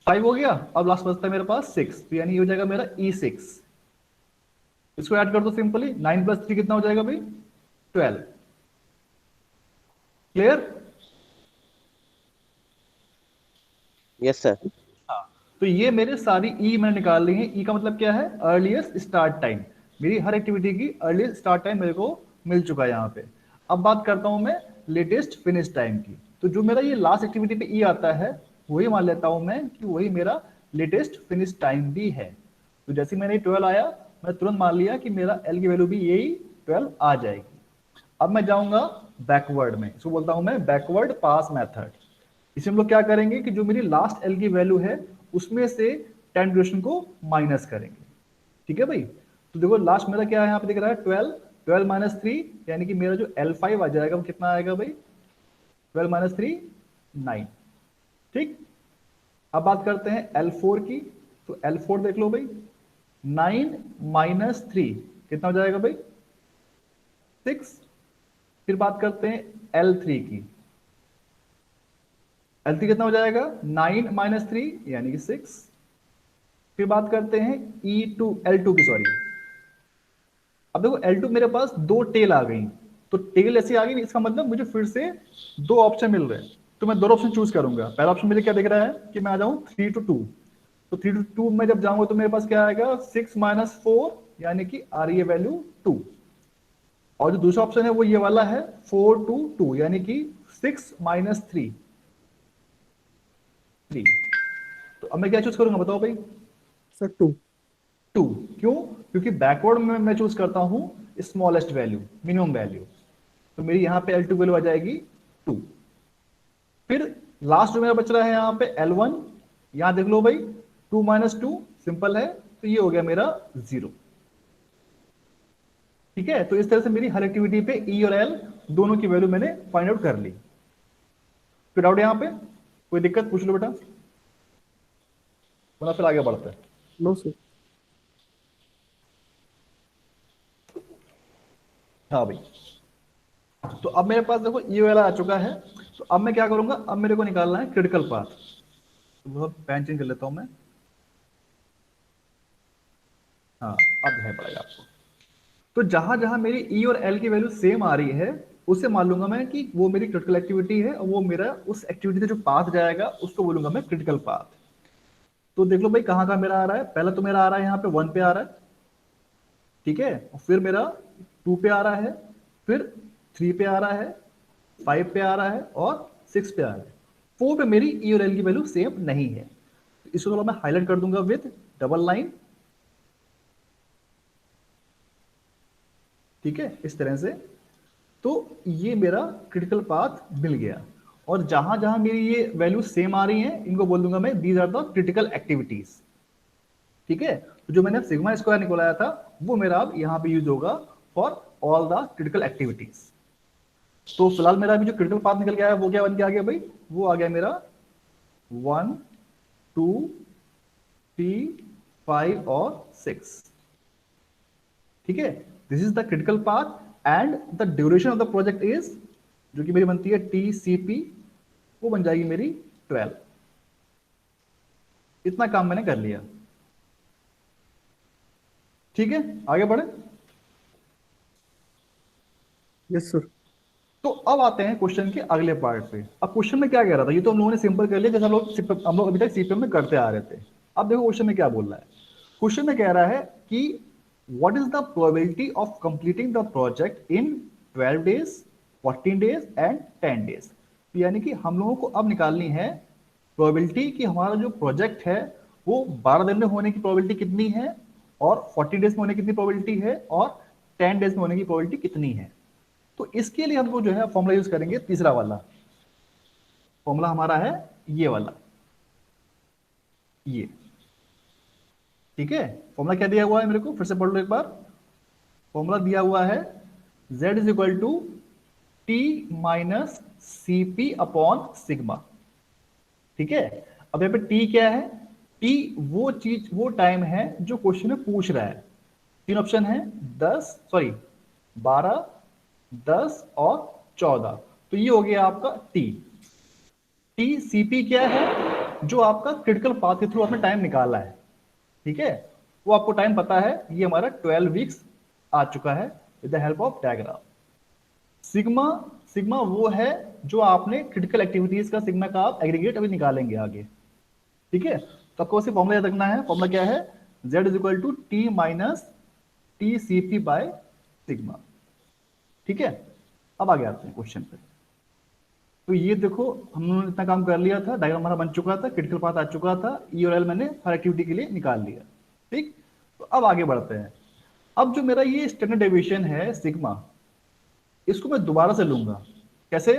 5 हो गया, अब लास्ट बचता है मेरे पास 6, तो यानी ये हो जाएगा मेरा E6। इसको ऐड कर दो सिंपली, 9 + 3 कितना हो जाएगा भाई, 12। क्लियर। Yes sir. हाँ, तो ये मेरे सारी ई मैंने निकाल ली है। ई का मतलब क्या है, अर्लीस्ट स्टार्ट टाइम। मेरी हर एक्टिविटी की अर्लीस्ट स्टार्ट टाइम मेरे को मिल चुका है यहाँ पे। अब बात करता हूँ मैं लेटेस्ट फिनिश टाइम की। तो जो मेरा ये लास्ट एक्टिविटी पे ई आता है, वही मान लेता हूँ मैं कि वही मेरा लेटेस्ट फिनिश टाइम भी है। तो जैसे मैंने 12 आया, मैं तुरंत मान लिया कि मेरा एल की वैल्यू भी यही 12 आ जाएगी। अब मैं जाऊंगा बैकवर्ड में, इसको बोलता हूं मैं बैकवर्ड पास मेथड। इसे हम लोग क्या करेंगे कि जो मेरी लास्ट एल की वैल्यू है उसमें से टाइम ड्यूरेशन को माइनस करेंगे। ठीक है भाई, तो देखो लास्ट मेरा क्या है यहाँ पे दिख रहा है 12, 12 - 3, यानी कि मेरा जो L5 आ जाएगा वो कितना आएगा भाई, 12 - 3 9। ठीक, अब बात करते हैं L4 की। तो L4 देख लो भाई, 9 - 3 कितना हो जाएगा भाई, 6। फिर बात करते हैं L3 की। L3 कितना हो जाएगा, 9 - 3 यानी कि 6। फिर बात करते हैं E2 L2 की, सॉरी। अब देखो L2 मेरे पास दो टेल आ गई, तो टेल ऐसी आ गई, इसका मतलब मुझे फिर से दो ऑप्शन मिल रहे हैं, तो मैं दो ऑप्शन चूज करूंगा। पहला ऑप्शन मुझे क्या दिख रहा है कि मैं आ जाऊं 3 to 2, तो 3 to 2 में जब जाऊंगा तो मेरे पास क्या आएगा 6 - 4, यानी कि आ रही है वैल्यू 2। और जो दूसरा ऑप्शन है वो ये वाला है 4 to 2, यानी कि 6 - 3 3। तो अब मैं क्या चूज करूंगा बताओ भाई, Sir, 2. 2। क्यों, क्योंकि बैकवर्ड में मैं चूज करता हूं स्मॉलेस्ट वैल्यू, मिनिमम वैल्यू। तो मेरी यहाँ पे L2 वैल्यू आ जाएगी 2। फिर लास्ट जो मेरा बच रहा है यहाँ पे L1, यहाँ देख लो भाई 2 - 2 सिंपल है, तो ये हो गया मेरा 0। ठीक है, तो इस तरह से मेरी हर एक्टिविटी पे E और L दोनों की वैल्यू मैंने फाइंड आउट कर ली। कोई डाउट यहाँ पे, कोई दिक्कत पूछ लो बेटा, वरना फिर आगे बढ़ते हैं। No, sir. हाँ भाई, तो अब मेरे पास देखो ये वाला आ चुका है। तो अब मैं क्या करूंगा, अब मेरे को निकालना है क्रिटिकल पाथ। तो पेन चेंज कर लेता हूं मैं। हाँ, अब है पड़ेगा आपको। तो जहां जहां मेरी ई और एल की वैल्यू सेम आ रही है, उससे मान लूंगा मैं कि वो मेरी क्रिटिकल एक्टिविटी है, और वो मेरा उस एक्टिविटी से जो पाथ जाएगा उसको बोलूंगा मैं क्रिटिकल पाथ। तो देख लो भाई कहाँ कहाँ मेरा आ रहा है। पहला तो मेरा आ रहा है यहाँ पे 1 पे आ रहा है, ठीक है, और फिर मेरा 2 पे आ रहा है, फिर 3 पे आ रहा है, 5 पे आ रहा है, और 6 पे आ रहा है। 4 पे मेरी ई और एल की वैल्यू सेम नहीं है, तो इसको थोड़ा मैं हाईलाइट कर दूंगा विद डबल लाइन। ठीक है, इस तरह से। तो ये मेरा क्रिटिकल पाथ मिल गया, और जहां जहां मेरी ये वैल्यू सेम आ रही हैं इनको बोल दूंगा मैं these are the critical activities. ठीक है, तो जो मैंने सिग्मा स्क्वायर निकाला था वो मेरा अब यहाँ पे यूज होगा for all the critical activities. तो फिलहाल मेरा अभी जो क्रिटिकल पाथ निकल गया है वो क्या बन के आ गया भाई, वो आ गया मेरा 1 2 3 5 और 6। ठीक है, this is the critical path and the duration of the project is, जो कि मेरी बनती है TCP, वो बन जाएगी मेरी 12। इतना काम मैंने कर लिया। ठीक है, आगे बढ़े। Yes sir. तो अब आते हैं क्वेश्चन के अगले पार्ट पे। अब क्वेश्चन में क्या कह रहा था, ये तो हम लोगों ने सिंपल कर लिया जैसे हम लोग अभी तक सीपीएम में करते आ रहे थे। अब देखो क्वेश्चन में क्या बोल रहा है। क्वेश्चन में कह रहा है कि what is the probability of completing the project in 12 days, 14 days and 10 days. यानी कि हम लोगों को अब निकालनी है प्रोबेबिलिटी कि हमारा जो प्रोजेक्ट है वो 12 दिन में होने की प्रोबेबिलिटी कितनी है, और 40 डेज में होने की कितनी प्रोबेबिलिटी है, और 10 डेज में होने की प्रोबेबिलिटी कितनी है। तो इसके लिए हमको जो है फॉर्मूला यूज करेंगे, तीसरा वाला फॉर्मूला हमारा है ये वाला, ये। ठीक है, फॉर्मूला क्या दिया हुआ है मेरे को, फिर से पढ़ लो एक बार। फॉर्मूला दिया हुआ है z is equal to t minus CP upon sigma. ठीक है, अब यहाँ पे t क्या है, t वो चीज, वो टाइम है जो क्वेश्चन में पूछ रहा है। तीन ऑप्शन है, 12, 10 और 14। तो ये हो गया आपका t। TCP क्या है, जो आपका क्रिटिकल पाथ के थ्रू आपने टाइम निकाला है। ठीक है, वो आपको टाइम पता है, ये हमारा 12 वीक्स आ चुका है with the help of diagram. Sigma वो है जो आपने क्रिटिकल एक्टिविटीज का सिग्मा का आप एग्रीगेट अभी निकालेंगे आगे। ठीक है, तो आपको वैसे फॉर्मूला याद रखना है। फॉर्मूला क्या है, z is equal to t minus TCP by sigma. ठीक है, अब आगे आते हैं क्वेश्चन पे। तो ये देखो हम लोगों ने इतना काम कर लिया था, डायग्राम हमारा बन चुका था, क्रिटिकल पाथ आ चुका था, ई और एल मैंने हर एक्टिविटी के लिए निकाल लिया। ठीक, तो अब आगे बढ़ते हैं। अब जो मेरा ये स्टैंडर्ड डेविएशन है सिग्मा, इसको मैं दोबारा से लूंगा। कैसे,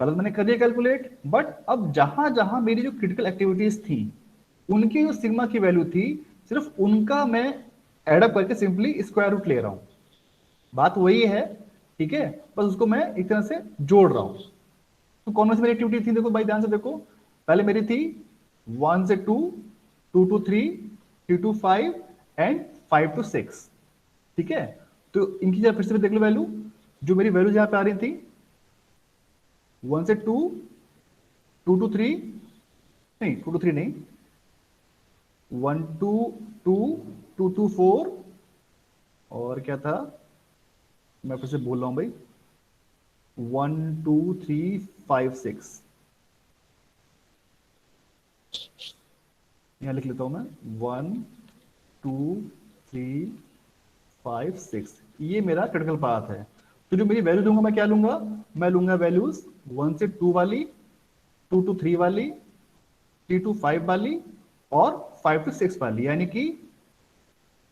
पहले मैंने कर दिया कैलकुलेट, बट अब जहां जहां मेरी जो क्रिटिकल एक्टिविटीज थी उनकी जो सिग्मा की वैल्यू थी, सिर्फ उनका मैं एडअप करके सिंपली स्क्वायर रूट ले रहा हूं। बात वही है, ठीक है, बस उसको मैं एक तरह से जोड़ रहा हूं। तो कौन सी मेरी एक्टिविटी थी, देखो भाई ध्यान से देखो। पहले मेरी थी 1 से 2, 2 to 3, 3 to 5 एंड 5 to 6। ठीक है, तो इनकी जरा फिर से देख लो वैल्यू। जो मेरी वैल्यूज यहां पे आ रही थी 1 से 2, 2 to 3 नहीं, 2 to 3 नहीं, 1 to 2, 2 to 4 और क्या था, मैं फिर से बोल रहा हूं भाई, 1 2 3 5 6। यहां लिख लेता हूं मैं 1 2 3 5 6। ये मेरा क्रिटिकल पाथ है। तो जो मेरी वैल्यू दूंगा मैं क्या लूंगा, मैं लूंगा वैल्यूज 1 से 2 वाली, 2 to 3 वाली, 3 to 5 वाली और 5 to 6 वाली। यानी कि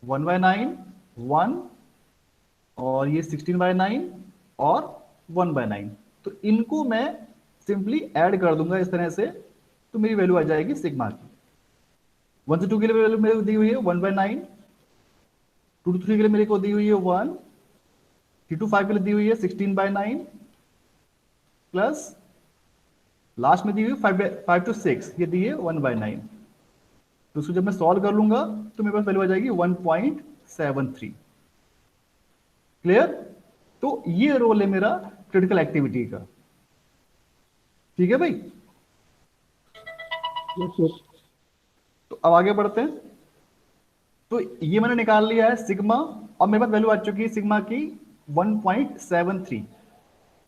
1/9 1 और ये 16/9 और 1/9। तो इनको मैं सिंपली ऐड कर दूंगा इस तरह से, तो मेरी वैल्यू आ जाएगी सिग्मा की। 1 से 2 के लिए वैल्यू मेरे को दी हुई है 1/9, 2 to 3 के लिए मेरे को दी हुई है 1, 3 to 5 के लिए दी हुई है 16/9 प्लस लास्ट में दी हुई 5 to 6, ये दी है 1/9। तो उसको जब मैं सॉल्व कर लूंगा तो मेरे पास वैल्यू आ जाएगी 1.73। क्लियर। तो ये रोल है मेरा क्रिटिकल एक्टिविटी का। ठीक है भाई, यस सर। तो अब आगे बढ़ते हैं। तो ये मैंने निकाल लिया है सिग्मा, और मेरे पास वैल्यू आ चुकी है सिग्मा की 1.73,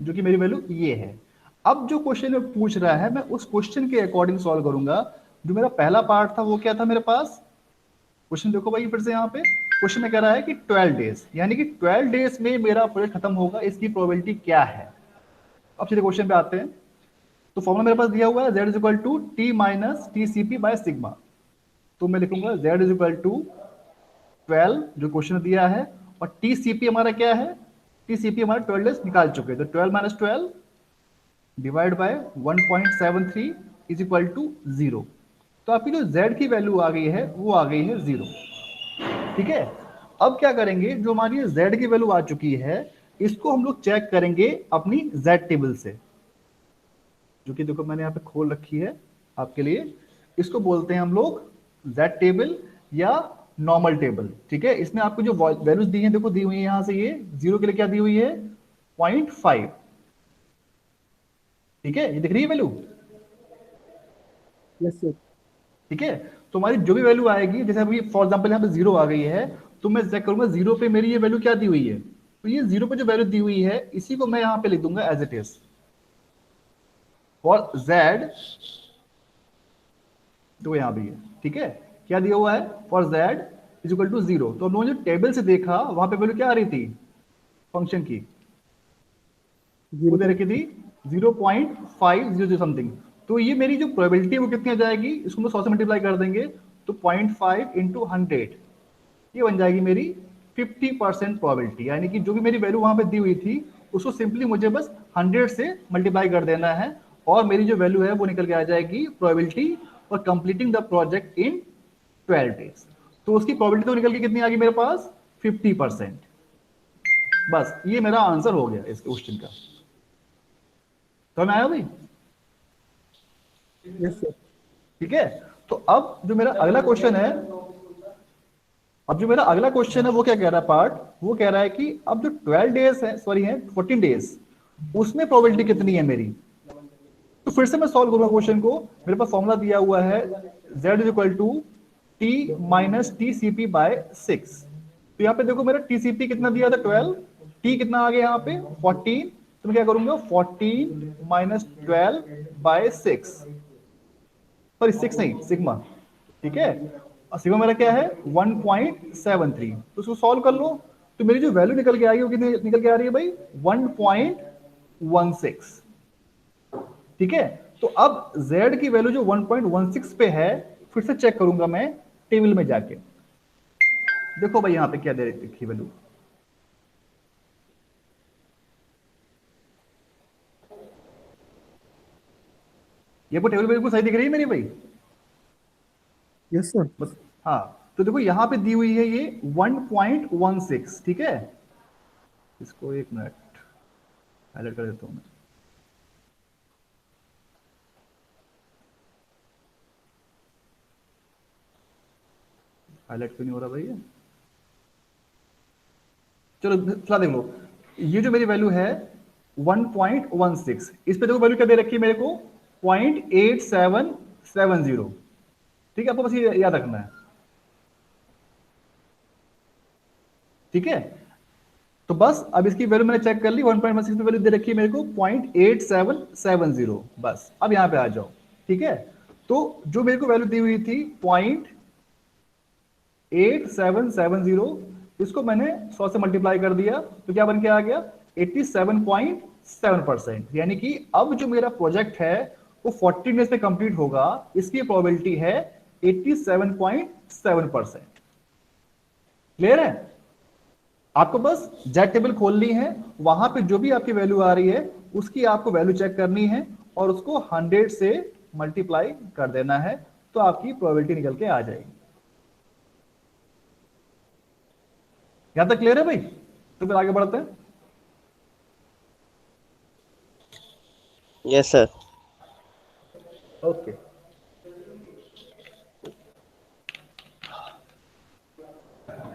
जो कि मेरी वैल्यू ये है। अब जो क्वेश्चन में पूछ रहा है मैं उस क्वेश्चन के अकॉर्डिंग सॉल्व करूंगा। जो मेरा पहला पार्ट था वो क्या था मेरे पास, क्वेश्चन देखो भाई फिर से यहाँ पे क्वेश्चन में कह रहा है कि 12 डेज, यानी कि 12 डेज में मेरा प्रोजेक्ट खत्म होगा, इसकी प्रोबेबिलिटी क्या है। अब सीधे क्वेश्चन पे आते हैं। तो फॉर्मूला मेरे पास दिया हुआ है z is equal to t minus TCP by sigma. तो मैं लिखूंगा z इज इक्वल टू 12 जो क्वेश्चन दिया है, और TCP हमारा क्या है टीसीपी हमारा 12 डेज निकाल चुके हैं, तो 12 minus 12 divide by 1.73 is equal to 0। तो आपकी जो z की वैल्यू आ गई है वो आ गई है 0। ठीक है, अब क्या करेंगे, जो हमारी z की वैल्यू आ चुकी है इसको हम लोग चेक करेंगे अपनी z टेबल से, जो कि देखो मैंने यहाँ पे खोल रखी है आपके लिए। इसको बोलते हैं हम लोग z टेबल या नॉर्मल टेबल। ठीक है, इसमें आपको जो वैल्यूज दी हैं देखो, दी हुई है यहाँ से, ये 0 के लिए क्या दी हुई है 0.5। ठीक है, ये दिख रही है वैल्यू। Yes sir. ठीक है, तो हमारी जो भी वैल्यू आएगी, जैसे अभी फॉर एग्जांपल यहाँ पे 0 आ गई है, तो मैं चेक करूंगा 0 पे मेरी ये वैल्यू क्या दी हुई है, तो ये 0 पे जो वैल्यू दी हुई है इसी को मैं यहाँ पे लिख दूंगा as it is for z, तो यहाँ भी है। ठीक है, क्या दिया हुआ है for z is equal to 0। तो हम लोगों ने जो टेबल से देखा वहां पे वैल्यू क्या आ रही थी फंक्शन की, वो दे रखी थी 0.500 समथिंग। तो ये मेरी जो प्रोबेबिलिटी है वो कितनी आ जाएगी, इसको हम 100 से मल्टीप्लाई कर देंगे तो 0.5 इंटू 100, ये बन जाएगी मेरी 50% प्रोबेबिलिटी। यानी कि जो भी मेरी वैल्यू वहां पे दी हुई थी उसको सिंपली मुझे बस 100 से मल्टीप्लाई कर देना है और मेरी जो वैल्यू है वो निकल के आ जाएगी probability for completing the project in 12 days. तो उसकी प्रोबेबिलिटी तो निकल के कितनी आ गई मेरे पास 50%। बस ये मेरा आंसर हो गया इस क्वेश्चन का। तो मैं आया भाई। Yes sir. ठीक है, तो अब जो मेरा अगला क्वेश्चन है, वो क्या कह रहा है पार्ट, वो कह रहा है कि अब जो 12 डेज है, सॉरी है 14 डेज, उसमें प्रोबेबिलिटी कितनी है मेरी। तो फिर से मैं सॉल्व करूंगा क्वेश्चन को। मेरे पास फॉर्मूला दिया हुआ है z is equal to t minus TCP by 6। तो यहाँ पे देखो मेरा TCP कितना दिया था 12, t कितना आ गया यहाँ पे 14, तो मैं क्या करूंगा 14 माइनस 12 बाय 6, सॉरी 6 नहीं सिग्मा। ठीक है, और सिग्मा मेरा क्या है 1.73। तो उसको सॉल्व कर लो, तो मेरी जो वैल्यू निकल के आएगी वो कितनी निकल के आ रही है भाई 1.16। ठीक है, तो अब z की वैल्यू जो 1.16 पे है, फिर से चेक करूंगा मैं टेबल में जाके। देखो भाई यहां पे क्या दे रखी वैल्यू, ये वो टेबल बिल्कुल सही दिख रही है मेरी भाई। Yes sir. बस हाँ, तो देखो यहां पे दी हुई है ये 1.16। ठीक है, इसको एक मिनट हाईलाइट कर देता हूं मैं। हाईलाइट क्यों नहीं हो रहा भाई ये? चलो थोड़ा देख लो, ये जो मेरी वैल्यू है 1.16, इस पे देखो वैल्यू क्या दे रखी है मेरे को 0.8770। ठीक है, आपको बस ये याद रखना है। ठीक है, तो बस अब इसकी वैल्यू मैंने चेक कर ली, 1.16 पे वैल्यू दे रखी है मेरे को 0.8770। बस अब यहां पे आ जाओ। ठीक है, तो जो मेरे को वैल्यू दी हुई थी 0.8770, इसको मैंने 100 से मल्टीप्लाई कर दिया तो क्या बन के आ गया 87.7%। यानी कि अब जो मेरा प्रोजेक्ट है वो 14 डेज में कंप्लीट होगा, इसकी प्रोबेबिलिटी है 87.7%। क्लियर है? आपको बस जेड टेबल खोलनी है, वहां पे जो भी आपकी वैल्यू आ रही है उसकी आपको वैल्यू चेक करनी है और उसको 100 से मल्टीप्लाई कर देना है, तो आपकी प्रोबेबिलिटी निकल के आ जाएगी। यहां तक क्लियर है भाई? तो फिर आगे बढ़ते हैं। Yes, sir. ओके,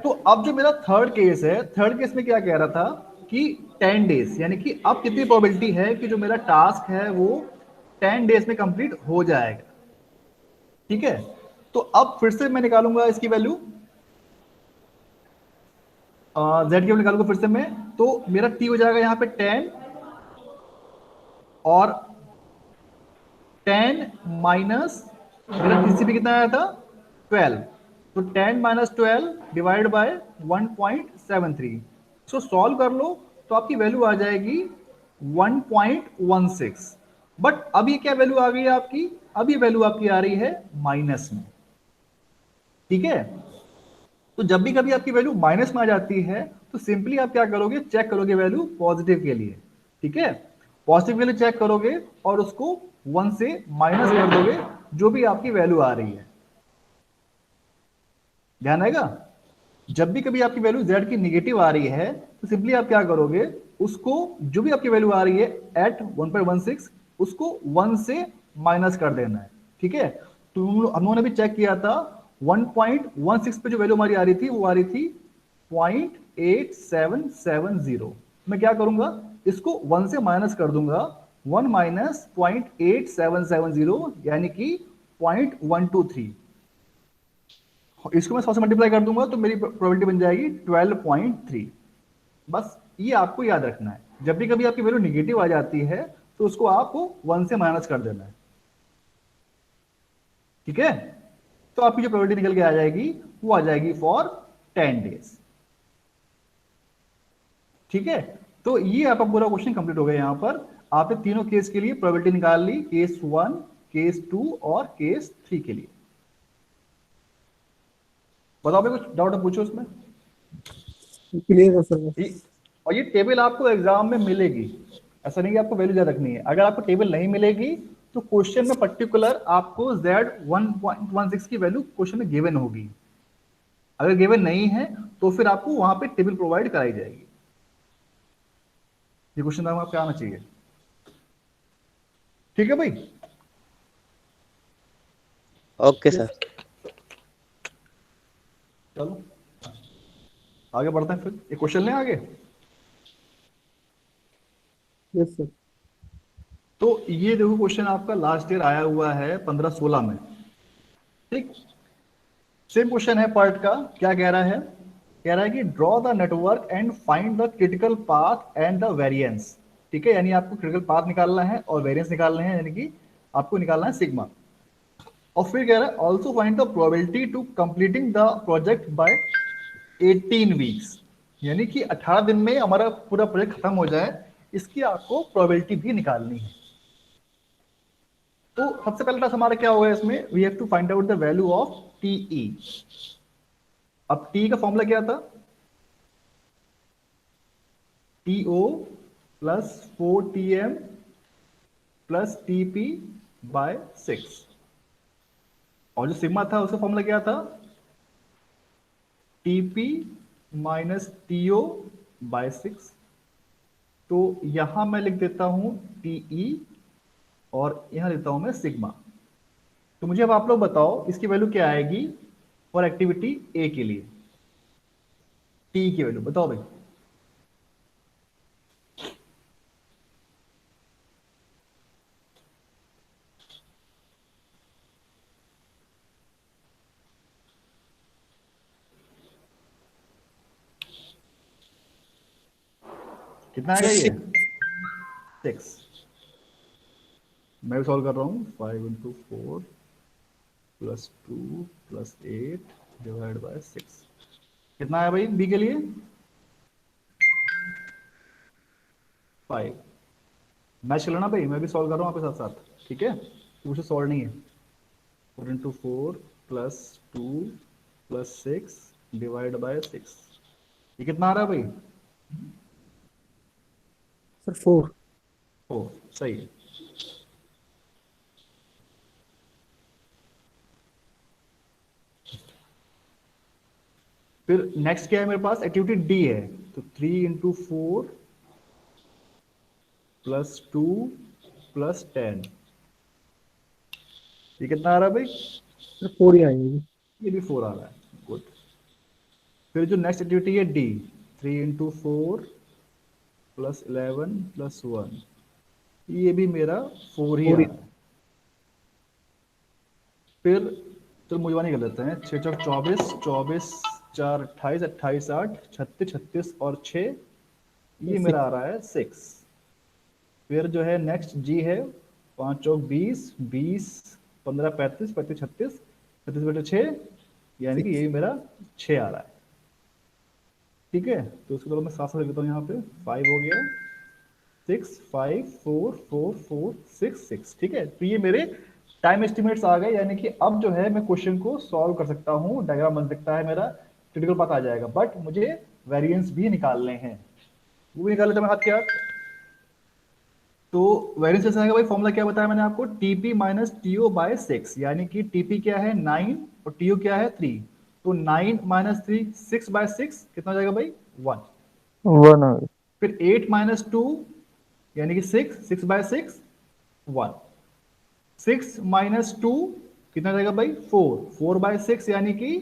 तो अब जो मेरा थर्ड केस है, थर्ड केस में क्या कह रहा था कि 10 डेज, यानी कि अब कितनी प्रोबेबिलिटी है कि जो मेरा टास्क है वो 10 डेज में कंप्लीट हो जाएगा। ठीक है, तो अब फिर से मैं निकालूंगा इसकी वैल्यू, जेड की वैल्यू निकालूंगा फिर से मैं, तो मेरा टी हो जाएगा यहाँ पे 10 और 10 माइनस मेरा टीसीपी कितना आया था 12, तो 10 minus 12 divide by 1.73। So solve कर लो तो आपकी वैल्यू आ जाएगी 1.16। बट अब ये क्या वैल्यू आ गई है आपकी, अब ये वैल्यू आपकी आ रही है माइनस में। ठीक है, तो जब भी कभी आपकी वैल्यू माइनस में आ जाती है तो सिंपली आप क्या करोगे, चेक करोगे वैल्यू पॉजिटिव के लिए, ठीक है, पॉजिटिव के लिए चेक करोगे और उसको 1 से माइनस कर दोगे जो भी आपकी वैल्यू आ रही है। ध्यान आएगा, जब भी कभी आपकी वैल्यू z की निगेटिव आ रही है तो सिंपली आप क्या करोगे, उसको जो भी आपकी वैल्यू आ रही है एट 1.16 उसको 1 से माइनस कर देना है, ठीक है। तो हम लोगों ने भी चेक किया था 1.16 पे जो वैल्यू हमारी आ रही थी वो आ रही थी 0.8770। मैं क्या करूंगा, इसको 1 से माइनस कर दूंगा, 1 माइनस 0.8770 यानी कि 0.123, इसको मैं 100 से मल्टीप्लाई कर दूंगा तो मेरी प्रोबेबिलिटी बन जाएगी 12.3। बस ये आपको याद रखना है, जब भी कभी आपकी वैल्यू निगेटिव आ जाती है तो उसको आपको 1 से माइनस कर देना है, ठीक है। तो आपकी जो प्रोबेबिलिटी निकल के आ जाएगी वो आ जाएगी फॉर 10 डेज, ठीक है। तो ये आपका पूरा क्वेश्चन कंप्लीट हो गया। यहां पर आपने तीनों केस के लिए प्रोबेबिलिटी निकाल ली, केस 1, केस 2 और केस 3 के लिए। बताओ भाई, कुछ डाउट है पूछो उसमें। क्लियर है सर। और ये टेबल आपको एग्जाम में मिलेगी, ऐसा नहीं कि आपको वैल्यू ज्यादा रखनी है। अगर आपको टेबल नहीं मिलेगी तो क्वेश्चन में पर्टिकुलर आपको Z 1.16 की वैल्यू क्वेश्चन में गिवन होगी। अगर गिवन नहीं है तो फिर आपको वहां पे टेबल प्रोवाइड कराई जाएगी। ये क्वेश्चन आपको आना चाहिए, ठीक है भाई। Okay sir. चलो आगे बढ़ते हैं, फिर एक क्वेश्चन लें आगे। Yes sir. तो ये देखो क्वेश्चन आपका लास्ट ईयर आया हुआ है 15-16 में, ठीक। सेम क्वेश्चन है पार्ट का। क्या कह रहा है, कह रहा है कि draw the network and find the critical path and the variance, ठीक है। यानी आपको क्रिटिकल पाथ निकालना है और वेरिएंस निकालना है, यानी कि आपको निकालना है सिग्मा। और फिर कह रहा है also find the probability to completing the project by 18 weeks, यानी कि 18 दिन में हमारा पूरा प्रोजेक्ट खत्म हो जाए, इसकी आपको प्रोबेबिलिटी भी निकालनी है। तो सबसे पहला टास्क हमारा क्या होगा इसमें, we have to find out the value of TE. अब टी का फॉर्मूला क्या था, TO plus 4TM plus TP by 6, और जो सिग्मा था उसका फॉर्मूला क्या था, TP माइनस TO बाय 6। तो यहां मैं लिख देता हूं TE और यहां देता हूं मैं सिग्मा। तो मुझे अब आप लोग बताओ इसकी वैल्यू क्या आएगी फॉर एक्टिविटी ए के लिए, टी की वैल्यू बताओ भाई। कितना आएगा ये, 6। मैं भी सॉल्व कर रहा हूँ, 5 into 4 plus 2 plus 8 divide by 6। कितना आया भाई बी के लिए, 5। मैच कर लेना भाई, मैं भी सॉल्व कर रहा हूँ आपके साथ साथ, ठीक है। मुझे सॉल्व नहीं है। 4 into 4 plus 2 plus 6 divide by 6, ये कितना आ रहा है भाई, सर 4। ओ सही है। फिर नेक्स्ट क्या है मेरे पास, एक्टिविटी डी है। तो 3 इंटू 4 प्लस 2 प्लस 10, ये कितना आ रहा है भाई, सर 4 ही आएंगे। ये भी 4 आ रहा है, गुड। फिर जो नेक्स्ट एक्टिविटी है डी, 3 इंटू 4 प्लस 11 प्लस 1, ये भी मेरा 4 ही आ रहा है। फिर चलो मुझे कर लेते हैं, 6 चौक 24, 24 4 28, 28 8 36, 36 और 6, ये मेरा आ रहा है 6। फिर जो है नेक्स्ट जी है, 5 चौक 20, 20 15 35, 35 36, 36 बटे 6, यानी कि ये मेरा 6 आ रहा है, ठीक है। तो उसको तो मैं साथ साथ लिखता हूँ यहाँ पे, 5 हो गया, 6 5 4 4 4 6 6, ठीक है। तो ये मेरे टाइम एस्टिमेट्स आ गए, यानी कि अब जो है मैं क्वेश्चन को सॉल्व कर सकता हूँ। डायग्राम बन सकता है मेरा, क्रिटिकल पाथ आ जाएगा, बट मुझे वेरिएंस भी निकालने हैं, वो भी निकाल लेते हैं हाथ के हाथ। तो वेरिएंस कैसे आएगा भाई, फॉर्मूला क्या बताया मैंने आपको, टीपी माइनस टीओ बाय 6, यानी कि टीपी क्या है 9 और टीओ क्या है 3, तो 9 माइनस 3 6 बाय 6 कितना हो जाएगा भाई 1। 1 आ गया। फिर 8 माइनस 2 यानी कि 6, 6 बाय 6 1, 6 माइनस 2 कितना हो जाएगा भाई 4, 4 बाय 6 यानी कि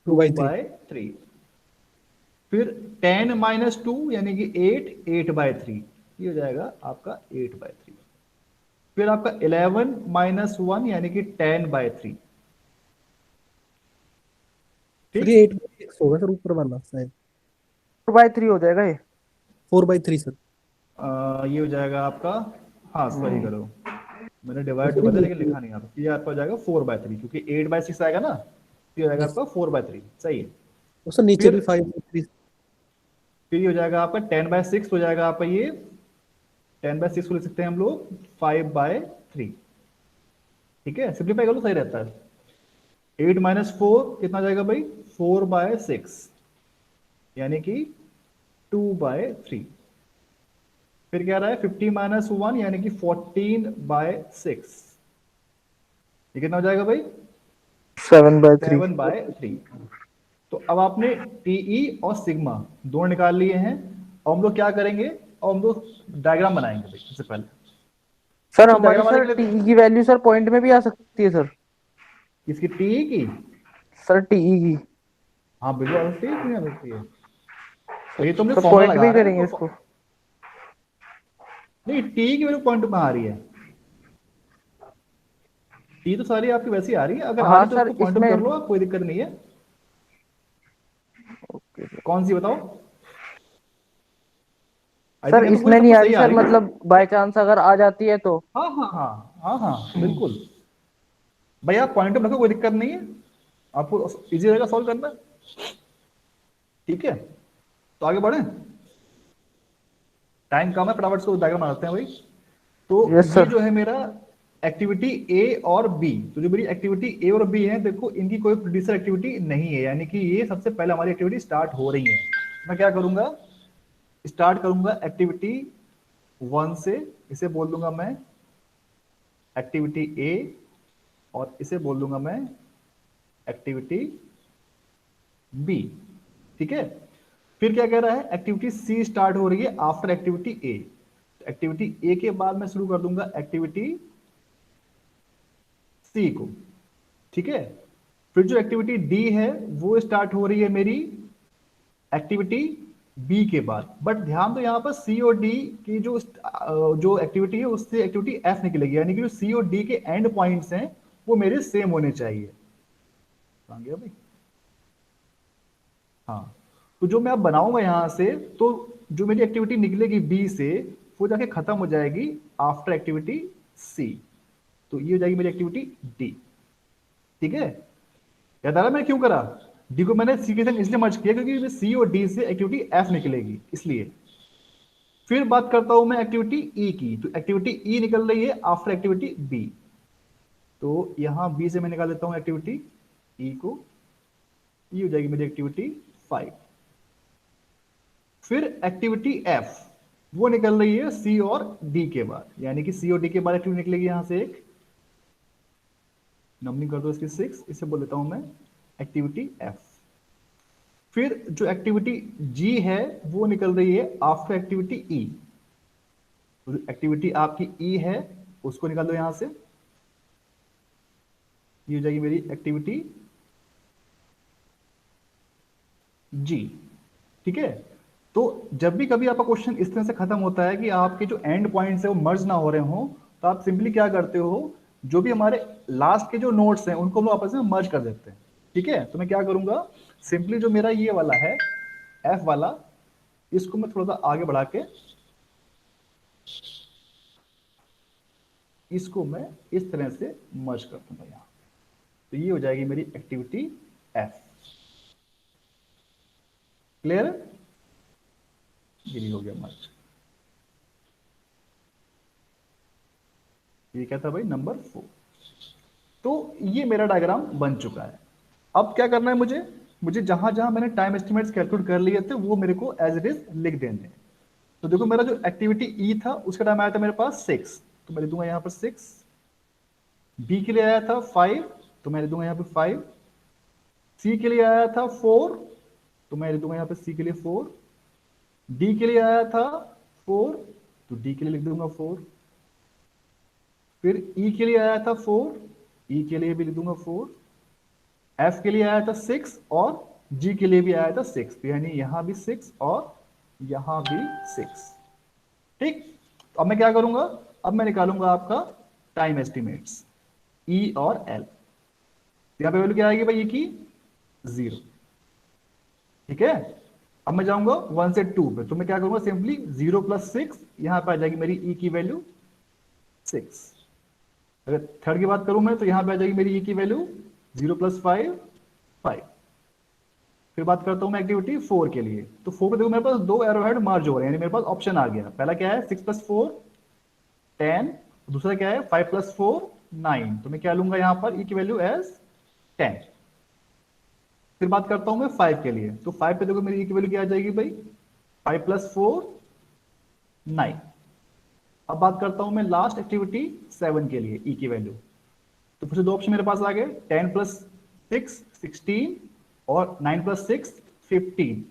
2 2/3 बाय 3। फिर 10 माइनस 2 यानी कि 8, 8 बाय 3, ये हो जाएगा आपका 8 बाय 3। फिर आपका 11 माइनस 1 यानी कि 10 बाय 3। सर ठीक, ये 8/6 होगा सर, ऊपर वाला शायद 4/3 हो जाएगा ये। 4/3 सर। ये हो जाएगा आपका, हाँ सही करो, मैंने डिवाइड तो सर कर दिया ये लेकिन लिखा नहीं आप, ये आपका हो जाएगा 4 बाय 3, क्योंकि 8 बाय 6 आएगा ना, ये हो जाएगा आपका 4 बाय 3, सही है। सर नीचे भी फिर 5/3। फिर ये हो जाएगा आपका 10 बाय 6 हो जाएगा आपका ये, 10 बाय 6 को लिख सकते हैं हम लोग 5 बाय 3। ठीक है, सिंप्लीफाई कर लो सही रहता है। 8 माइनस 4 कितना हो जाएगा भाई 4 बाय 6, यानी कि 2 बाय 3। फिर क्या रहा है 50 माइनस 1 यानी कि 14 बाय 6, ये कितना हो जाएगा भाई 7/3। 7 बाय 3। तो अब आपने टीई और सिग्मा दोनों निकाल लिए हैं, और हम लोग क्या करेंगे, और हम लोग डायग्राम बनाएंगे भाई सबसे पहले। सर तो हमारी डायग्राम बनाने सर के लिए टीई की वैल्यू सर पॉइंट में भी आ सकती है सर। इसकी टीई की, सर टीई की हाँ बिल्कुल आ सकती है, क्यों नहीं आ सकती है, तो ये तो हम लोग सर फॉर्मूला पॉइंट लगा भी रहे हैं करेंगे तो इसको। नहीं टी की वैल्यू पॉइंट में आ रही है, टी तो सारी आपकी वैसी आ रही है, अगर आ हाँ रही तो सर उसको पॉइंट में इसमें कर लो आप, कोई दिक्कत नहीं है। कौन सी बताओ, आई सर थिंक तो पूरी इसमें नहीं सबको आ सही रही आ सर, रही है। मतलब बाय चांस अगर आ जाती है तो। हाँ हाँ हाँ हाँ हाँ बिल्कुल, भाई आप पॉइंट में रखो कोई दिक्कत नहीं है, आपको इजी रहेगा सॉल्व करना। ठीक है, तो आगे बढ़े, टाइम कम है, फटाफट से डायग्राम बनाते हैं भाई। तो यस ये सर। जो है मेरा एक्टिविटी ए और बी, तो जो मेरी एक्टिविटी ए और बी है देखो इनकी कोई प्रोड्यूसर एक्टिविटी नहीं है, यानी कि ये सबसे पहले हमारी एक्टिविटी स्टार्ट हो रही है। मैं क्या करूंगा, स्टार्ट करूंगा एक्टिविटी 1 से, इसे बोल दूंगा मैं एक्टिविटी ए, और इसे बोल दूंगा मैं एक्टिविटी बी। ठीक है, फिर क्या कह रहा है एक्टिविटी सी स्टार्ट हो रही है आफ्टर एक्टिविटी ए, एक्टिविटी ए के बाद मैं शुरू कर दूंगा एक्टिविटी सी को। ठीक है, फिर जो एक्टिविटी डी है वो स्टार्ट हो रही है मेरी एक्टिविटी बी के बाद, बट ध्यान दो यहाँ पर सी और डी की जो एक्टिविटी है उससे एक्टिविटी एफ निकलेगी, यानी कि जो सी और डी के एंड पॉइंट्स हैं वो मेरे सेम होने चाहिए। समझ गया भाई, हाँ, तो जो मैं अब बनाऊंगा यहां से, तो जो मेरी एक्टिविटी निकलेगी बी से वो जाके खत्म हो जाएगी आफ्टर एक्टिविटी सी, तो ये हो जाएगी मेरी एक्टिविटी डी। ठीक है, याद आ रहा मैंने क्यों करा, डी को मैंने सी के साथ इसलिए मर्ज किया क्योंकि सी और डी से एक्टिविटी एफ निकलेगी इसलिए। फिर बात करता हूं मैं एक्टिविटी ई की, तो एक्टिविटी ई निकल रही है आफ्टर एक्टिविटी बी, तो यहां बी से मैं निकाल देता हूं एक्टिविटी ई को, ये हो जाएगी मेरी एक्टिविटी 5। फिर एक्टिविटी एफ वो निकल रही है सी और डी के बाद, यानी कि सी और डी के बाद एक्टिविटी निकलेगी यहां से एक, नंबरिंग कर दो इसकी 6, इसे बोल देता हूं मैं एक्टिविटी एफ। फिर जो एक्टिविटी जी है वो निकल रही है आफ्टर एक्टिविटी ई, तो एक्टिविटी आपकी ई है उसको निकाल दो यहां से, ये हो जाएगी मेरी एक्टिविटी जी। ठीक है, तो जब भी कभी आपका क्वेश्चन इस तरह से खत्म होता है कि आपके जो एंड पॉइंट्स है वो मर्ज ना हो रहे हो, तो आप सिंपली क्या करते हो, जो भी हमारे लास्ट के जो नोट्स हैं उनको हम लोग आपस में मर्ज कर देते हैं। ठीक है, तो मैं क्या करूंगा, सिंपली जो मेरा ये वाला है एफ वाला, इसको मैं थोड़ा सा आगे बढ़ा के इसको मैं इस तरह से मर्ज कर दूंगा यहां, तो ये हो जाएगी मेरी एक्टिविटी एफ। क्लियर है, ये हो गया मर्ज। ये क्या था भाई नंबर 4। तो ये मेरा डायग्राम बन चुका है। अब क्या करना है मुझे, मुझे जहां जहां मैंने टाइम एस्टिमेट्स कैलकुलेट कर लिए थे वो मेरे को एज इट इज लिख देने हैं। तो देखो मेरा जो एक्टिविटी ई था उसका टाइम आया था मेरे पास 6, तो मैं लिख दूंगा यहाँ पर 6। बी के लिए आया था 5, तो मैं लिख दूंगा यहाँ पे 5। सी के लिए आया था 4, तो मैं लिख दूंगा यहाँ पे सी के लिए 4। डी के लिए आया था 4, तो डी के लिए लिख दूंगा 4। फिर ई के लिए आया था 4, ई के लिए भी लिख दूंगा 4। एफ के लिए आया था 6 और जी के लिए भी आया था 6, तो यानी यहां भी 6 और यहां भी 6। ठीक, तो अब मैं क्या करूंगा, अब मैं निकालूंगा आपका टाइम एस्टिमेट्स ई और एल। यहां पे वैल्यू क्या आएगी भाई, ई की 0। ठीक है, अब मैं जाऊंगा 1 से 2 पे, तो मैं क्या करूंगा, सिंपली 0 + 6, यहां पे आ जाएगी मेरी ई की वैल्यू 6। अगर थर्ड की बात करूं मैं, तो यहां पे आ जाएगी मेरी ई की वैल्यू 0 + 5 5। फिर बात करता हूं मैं एक्टिविटी 4 के लिए, तो 4 पे देखो मेरे पास 2 एरो हेड मार्ज हो रहे हैं, यानी मेरे पास ऑप्शन आ गया। पहला क्या है 6 + 4 10, दूसरा क्या है 5 + 4 9, तो मैं क्या लूंगा यहां पर ई की वैल्यू एज 10। फिर बात करता हूं मैं 5 के लिए, तो 5 पे देखो मेरी ई की वैल्यू क्या आ जाएगी भाई, 5 + 4 9। अब बात करता हूं मैं लास्ट एक्टिविटी 7 के लिए, ई की वैल्यू, तो फिर से 2 ऑप्शन मेरे पास आ गए, 10 + 6 16 और 9 + 6 15।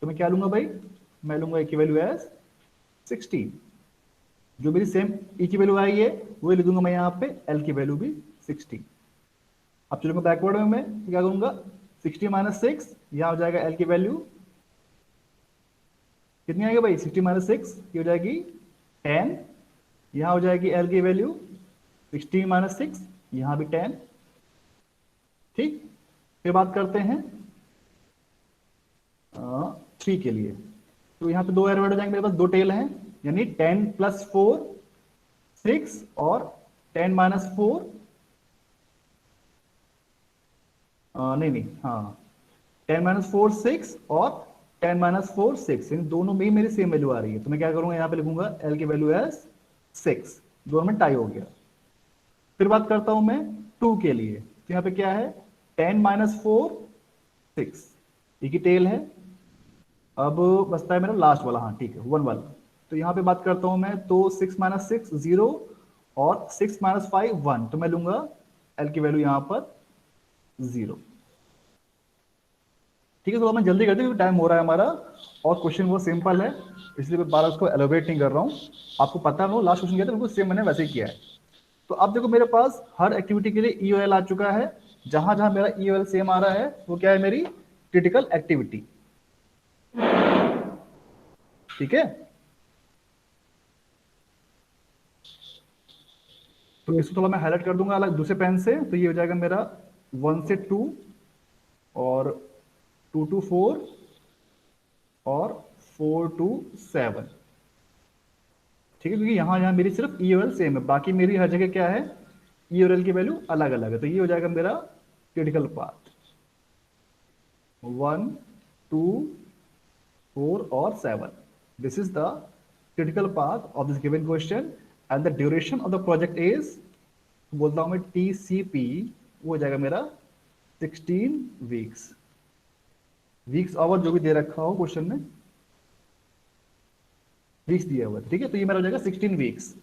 तो मैं क्या लूंगा भाई, मैं लूंगा ई की वैल्यू एज 16। जो मेरी सेम ई की वैल्यू आई है वो लिख दूंगा मैं यहाँ पे, एल की वैल्यू भी 16। अब चलूंगा बैकवर्ड में, मैं तो क्या करूंगा 60 - 6, यहां हो जाएगा एल की वैल्यू कितनी आएगी भाई, 60 - 6 ये हो जाएगी 10, यहां हो जाएगी एल की वैल्यू 16 - 6, यहां भी 10। ठीक, फिर बात करते हैं 3 के लिए, तो यहाँ पे 2 एरो हो जाएंगे मेरे पास, 2 टेल हैं, यानी 10 + 4 6 और 10 - 4 नहीं नहीं हाँ 10 - 4 6 और 10 - 4 6, इन दोनों में ही मेरी सेम वैल्यू आ रही है, तो मैं क्या करूंगा यहाँ पे लिखूंगा एल की वैल्यू एज 6, दोनों में टाई हो गया। फिर बात करता हूं मैं 2 के लिए, तो यहाँ पे क्या है 10 - 4 6, ये की टेल है। अब बचता है मेरा लास्ट वाला, हाँ ठीक है 1 वाला, तो यहाँ पे बात करता हूं मैं, तो 6 - 6 0 और 6 - 5 1, तो मैं लूंगा एल की वैल्यू यहाँ पर 0। ठीक है, तो मैं जल्दी करते हैं क्योंकि टाइम हो रहा है हमारा, और क्वेश्चन वो सिंपल है, इसलिए मैं बार उसको एलोबरेट नहीं कर रहा हूँ। आपको पता हो लास्ट क्वेश्चन किया था बिल्कुल सेम मैंने वैसे ही किया है। तो अब देखो मेरे पास हर एक्टिविटी के लिए ई आ चुका है, जहां जहां मेरा ई सेम आ रहा है वो क्या है, मेरी क्रिटिकल एक्टिविटी। ठीक है, तो इसको थोड़ा मैं हाईलाइट कर दूंगा अलग दूसरे पेन से, तो ये हो जाएगा मेरा 1 से 2 और 2 to 4 और 4 to 7। ठीक है, क्योंकि यहां यहां मेरी सिर्फ ई और एल सेम है, बाकी मेरी हर जगह क्या है ई और एल की वैल्यू अलग अलग है, तो ये हो जाएगा मेरा क्रिटिकल पाथ 1 2 4 और 7। This is the critical path of this given question and the duration of the project is, बोलता हूं मैं TCP, वो हो जाएगा मेरा 16 वीक्स। वीक्स आवर जो भी दे रखा हो क्वेश्चन में, वीक्स दिया हुआ है, ठीक है, तो ये मेरा हो जाएगा 16 वीक्स।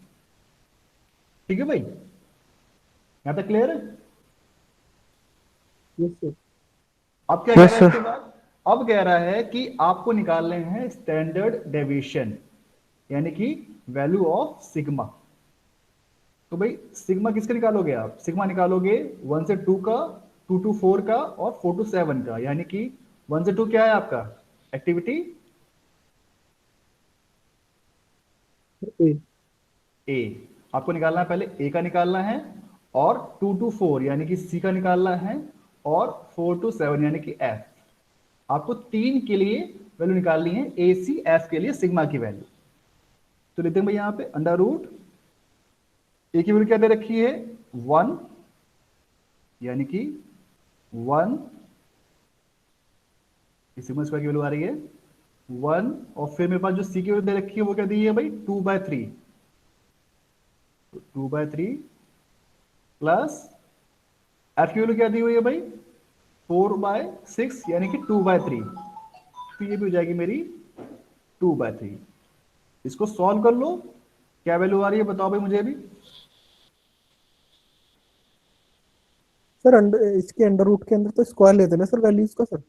ठीक है भाई, यहां तक क्लियर है। Yes sir. अब क्या कह रहा है इसके बाद, अब कह रहा है कि आपको निकालने हैं स्टैंडर्ड डेविएशन, यानी कि वैल्यू ऑफ सिग्मा। तो भाई सिग्मा किसका निकालोगे आप, सिग्मा निकालोगे 1 से 2 का, 2 to 4 का और 4 to 7 का, यानी कि 1 से 2 क्या है आपका एक्टिविटी ए ए, आपको निकालना है पहले ए का निकालना है, और 2 to 4 यानी कि सी का निकालना है, और 4 to 7 यानी कि एफ। आपको 3 के लिए वैल्यू निकालनी है, ए सी एफ के लिए सिग्मा की वैल्यू। तो लेते हैं भाई यहाँ पे अंडर रूट, ए की वैल्यू क्या दे रखी है 1, यानी कि 1, सिग्मा स्क्वायर की वैल्यू आ रही है 1, और फिर मेरे पास जो सी की वैल्यू दे रखी है वो क्या दी है भाई 2/3, 2/3 प्लस एफ की वैल्यू क्या दी हुई है भाई 4/6 यानी कि 2/3, तो ये भी हो जाएगी मेरी 2/3। इसको सॉल्व कर लो, क्या वैल्यू आ रही है बताओ भाई मुझे अभी। सर अंडर इसके अंडर रूट के अंदर तो स्क्वायर लेते हैं ना सर वैल्यूज का सर।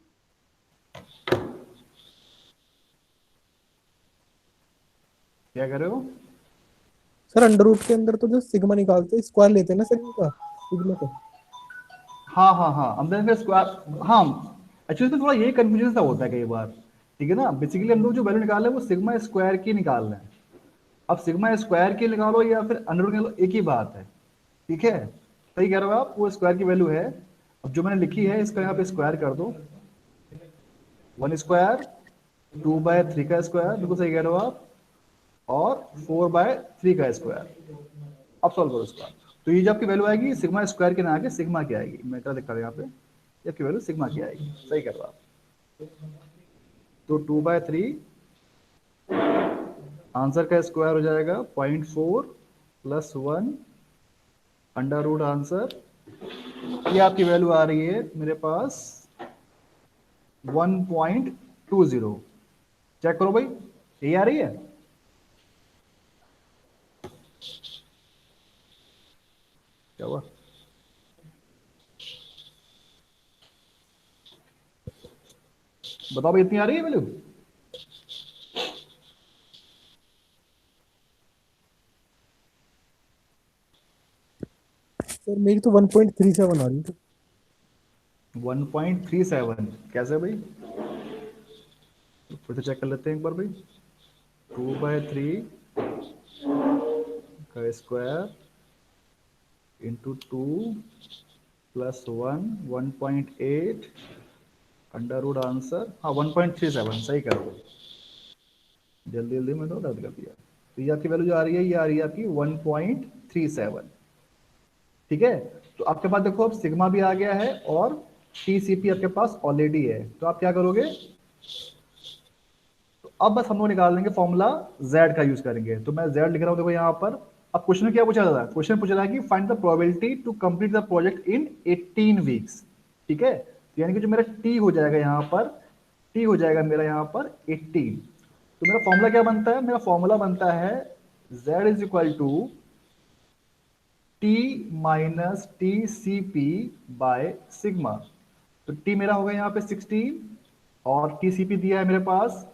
क्या कर रहे हो? सर अंडर रूट के अंदर तो जो सिग्मा निकालते हैं स्क्वायर लेते हैं ना सर इनका सिग्मा का। हाँ हाँ हाँ, हम देखेंगे स्क्वायर, हाँ एक्चुअली तो थोड़ा ये कंफ्यूजन सा होता है कई बार, ठीक है ना। बेसिकली हम लोग जो वैल्यू निकाल रहे हैं वो सिग्मा स्क्वायर की निकाल रहे हैं। अब सिग्मा स्क्वायर की निकालो या फिर अंडर रूट निकालो, एक ही बात है, ठीक है। सही कह रहे हो आप, वो स्क्वायर की वैल्यू है। अब जो मैंने लिखी है इसका यहाँ पे स्क्वायर कर दो, 1 स्क्वायर 2/3 का स्क्वायर, बिल्कुल सही कह रहे हो आप, और 4/3 का स्क्वायर। अब सॉल्व करो इसका, तो ये जो आपकी वैल्यू आएगी सिग्मा स्क्वायर के ना आके सिग्मा की आएगी। मैं क्या लिखा है यहाँ पे, ये आपकी वैल्यू सिग्मा की आएगी, सही कर रहा आप। तो 2/3 आंसर का स्क्वायर हो जाएगा 0.4 + 1 अंडर रूट आंसर। ये आपकी वैल्यू आ रही है मेरे पास 1.20। चेक करो भाई, यही आ रही है। क्या हुआ? बताओ भाई, इतनी आ रही है वैल्यू? सर मेरी तो 1.37 आ रही है। 1.37 कैसे भाई? फिर से चेक कर लेते हैं एक बार भाई। 2/3 का square into 2 + 1 1.8 under root answer, हाँ 1.37 सही कर दो। जल्दी जल्दी में तो दर्द कर दिया। तो ये आपकी वैल्यू जो आ रही है ये आ रही है आपकी 1.37, ठीक है। तो आपके पास देखो अब सिग्मा भी आ गया है और टीसीपी आपके पास ऑलरेडी है, तो आप क्या करोगे, तो अब बस हम लोग निकाल लेंगे फॉर्मूला z का यूज करेंगे। तो मैं z लिख रहा हूं देखो यहाँ पर। अब क्वेश्चन में क्या पूछा जा रहा है, क्वेश्चन पूछ रहा है कि find the probability to complete the project in 18 weeks, ठीक है। तो यानी कि जो मेरा t हो जाएगा यहाँ पर, t हो जाएगा मेरा यहाँ पर 18। तो मेरा फॉर्मूला क्या बनता है, मेरा फॉर्मूला बनता है z is equal to t minus t c p by sigma. तो t मेरा होगा यहाँ पे 16 और टी सी पी दिया है मेरे पास,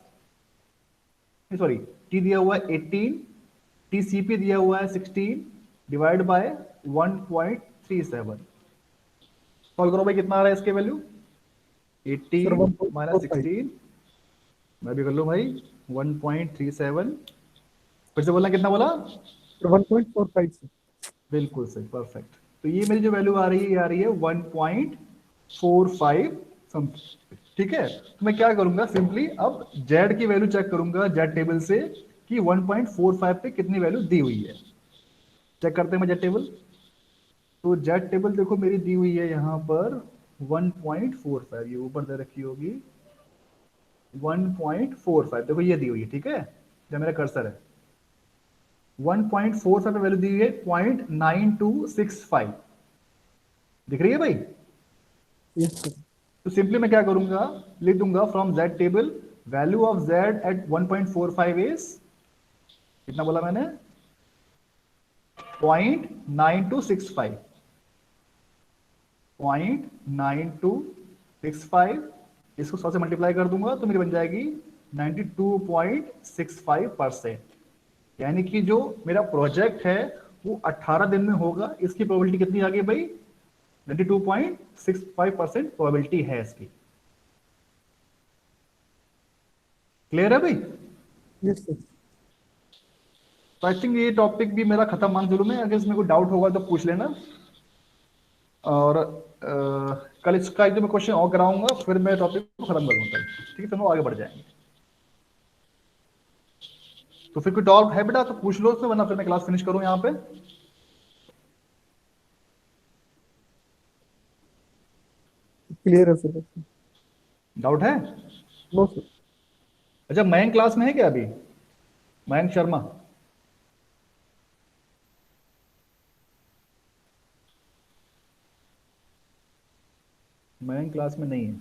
सॉरी टी दिया हुआ है 18, टी सी पी दिया हुआ है 16 डिवाइड बाय 1.37। सॉल्व करो भाई, कितना आ रहा है इसके वैल्यू, सर 18 माइनस 1.45। 16, मैं भी कर लूँ भाई 1.37। फिर से बोलना, कितना बोला? Sir 1.45 sir. बिल्कुल सही, परफेक्ट। तो ये मेरी जो वैल्यू आ रही है ये आ रही है 1.45 समथिंग, ठीक है। तो मैं क्या करूंगा सिंपली अब जेड की वैल्यू चेक करूंगा जेड टेबल से कि 1.45 पे कितनी वैल्यू दी हुई है। चेक करते हैं मैं जेड टेबल। तो जेड टेबल देखो मेरी दी हुई है यहाँ पर 1.45, ये ऊपर दे रखी होगी 1.45, देखो ये दी हुई है, ठीक है, जब मेरा कर्सर है 1.45 पे वैल्यू दी हुई है 0.9265, दिख रही है भाई। Yes sir. तो सिंपली मैं क्या करूंगा, लिख दूंगा from z table value of z at 1.45 is, कितना बोला मैंने, 0.9265, 0.9265, इसको 100 से मल्टीप्लाई कर दूंगा तो मेरी बन जाएगी 92.65%। यानी कि जो मेरा प्रोजेक्ट है वो 18 दिन में होगा, इसकी प्रोबेबिलिटी कितनी आ गई भाई, 92.65% प्रोबेबिलिटी है इसकी। क्लियर है भाई? Yes sir. तो आई थिंक ये टॉपिक भी मेरा खत्म मान चलूं मैं, अगर इसमें कोई डाउट होगा तो पूछ लेना। और कल इसका एक जो मैं क्वेश्चन और कराऊंगा फिर मैं टॉपिक को खत्म करूंगा कल, ठीक है, फिर हम आगे बढ़ जाएंगे। तो फिर कोई डाउट है बेटा तो पूछ लो उसमें, वरना फिर मैं क्लास फिनिश करूं यहाँ पे। क्लियर है सर। डाउट है? No sir. अच्छा मयंक क्लास में है क्या अभी, मयंक शर्मा? मयंक क्लास में नहीं है।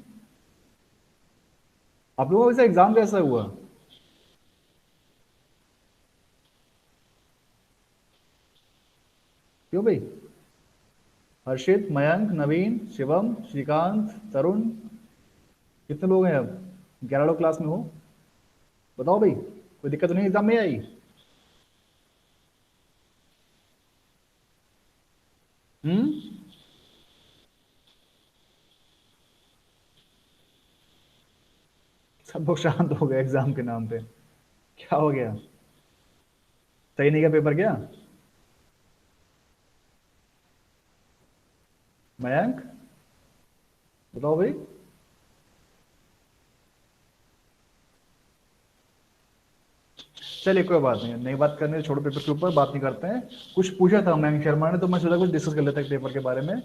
आप लोगों का वैसे एग्जाम कैसा हुआ? क्यों भाई? हर्षित, मयंक, नवीन, शिवम, श्रीकांत, तरुण, कितने लोग हैं अब? 11 लोग क्लास में हो। बताओ भाई, कोई दिक्कत तो नहीं एग्जाम में आई? हम्म। सब लोग शांत हो गए एग्जाम के नाम पे। क्या हो गया? सही नहीं गया पेपर क्या? मयंक, बताओ भाई। चलिए कोई बात नहीं, नई बात करने से छोड़ो, पेपर के ऊपर बात नहीं करते हैं। कुछ पूछा था मयंक शर्मा ने, तो मैं सोचा कुछ डिस्कस कर लेते हैं पेपर के बारे में।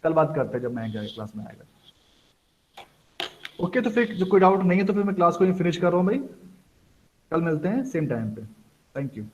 कल बात करते हैं जब मयंक आएगा, क्लास में आएगा। ओके, तो फिर जो कोई डाउट नहीं है तो फिर मैं क्लास को फिनिश कर रहा हूँ भाई। कल मिलते हैं सेम टाइम पे। Thank you.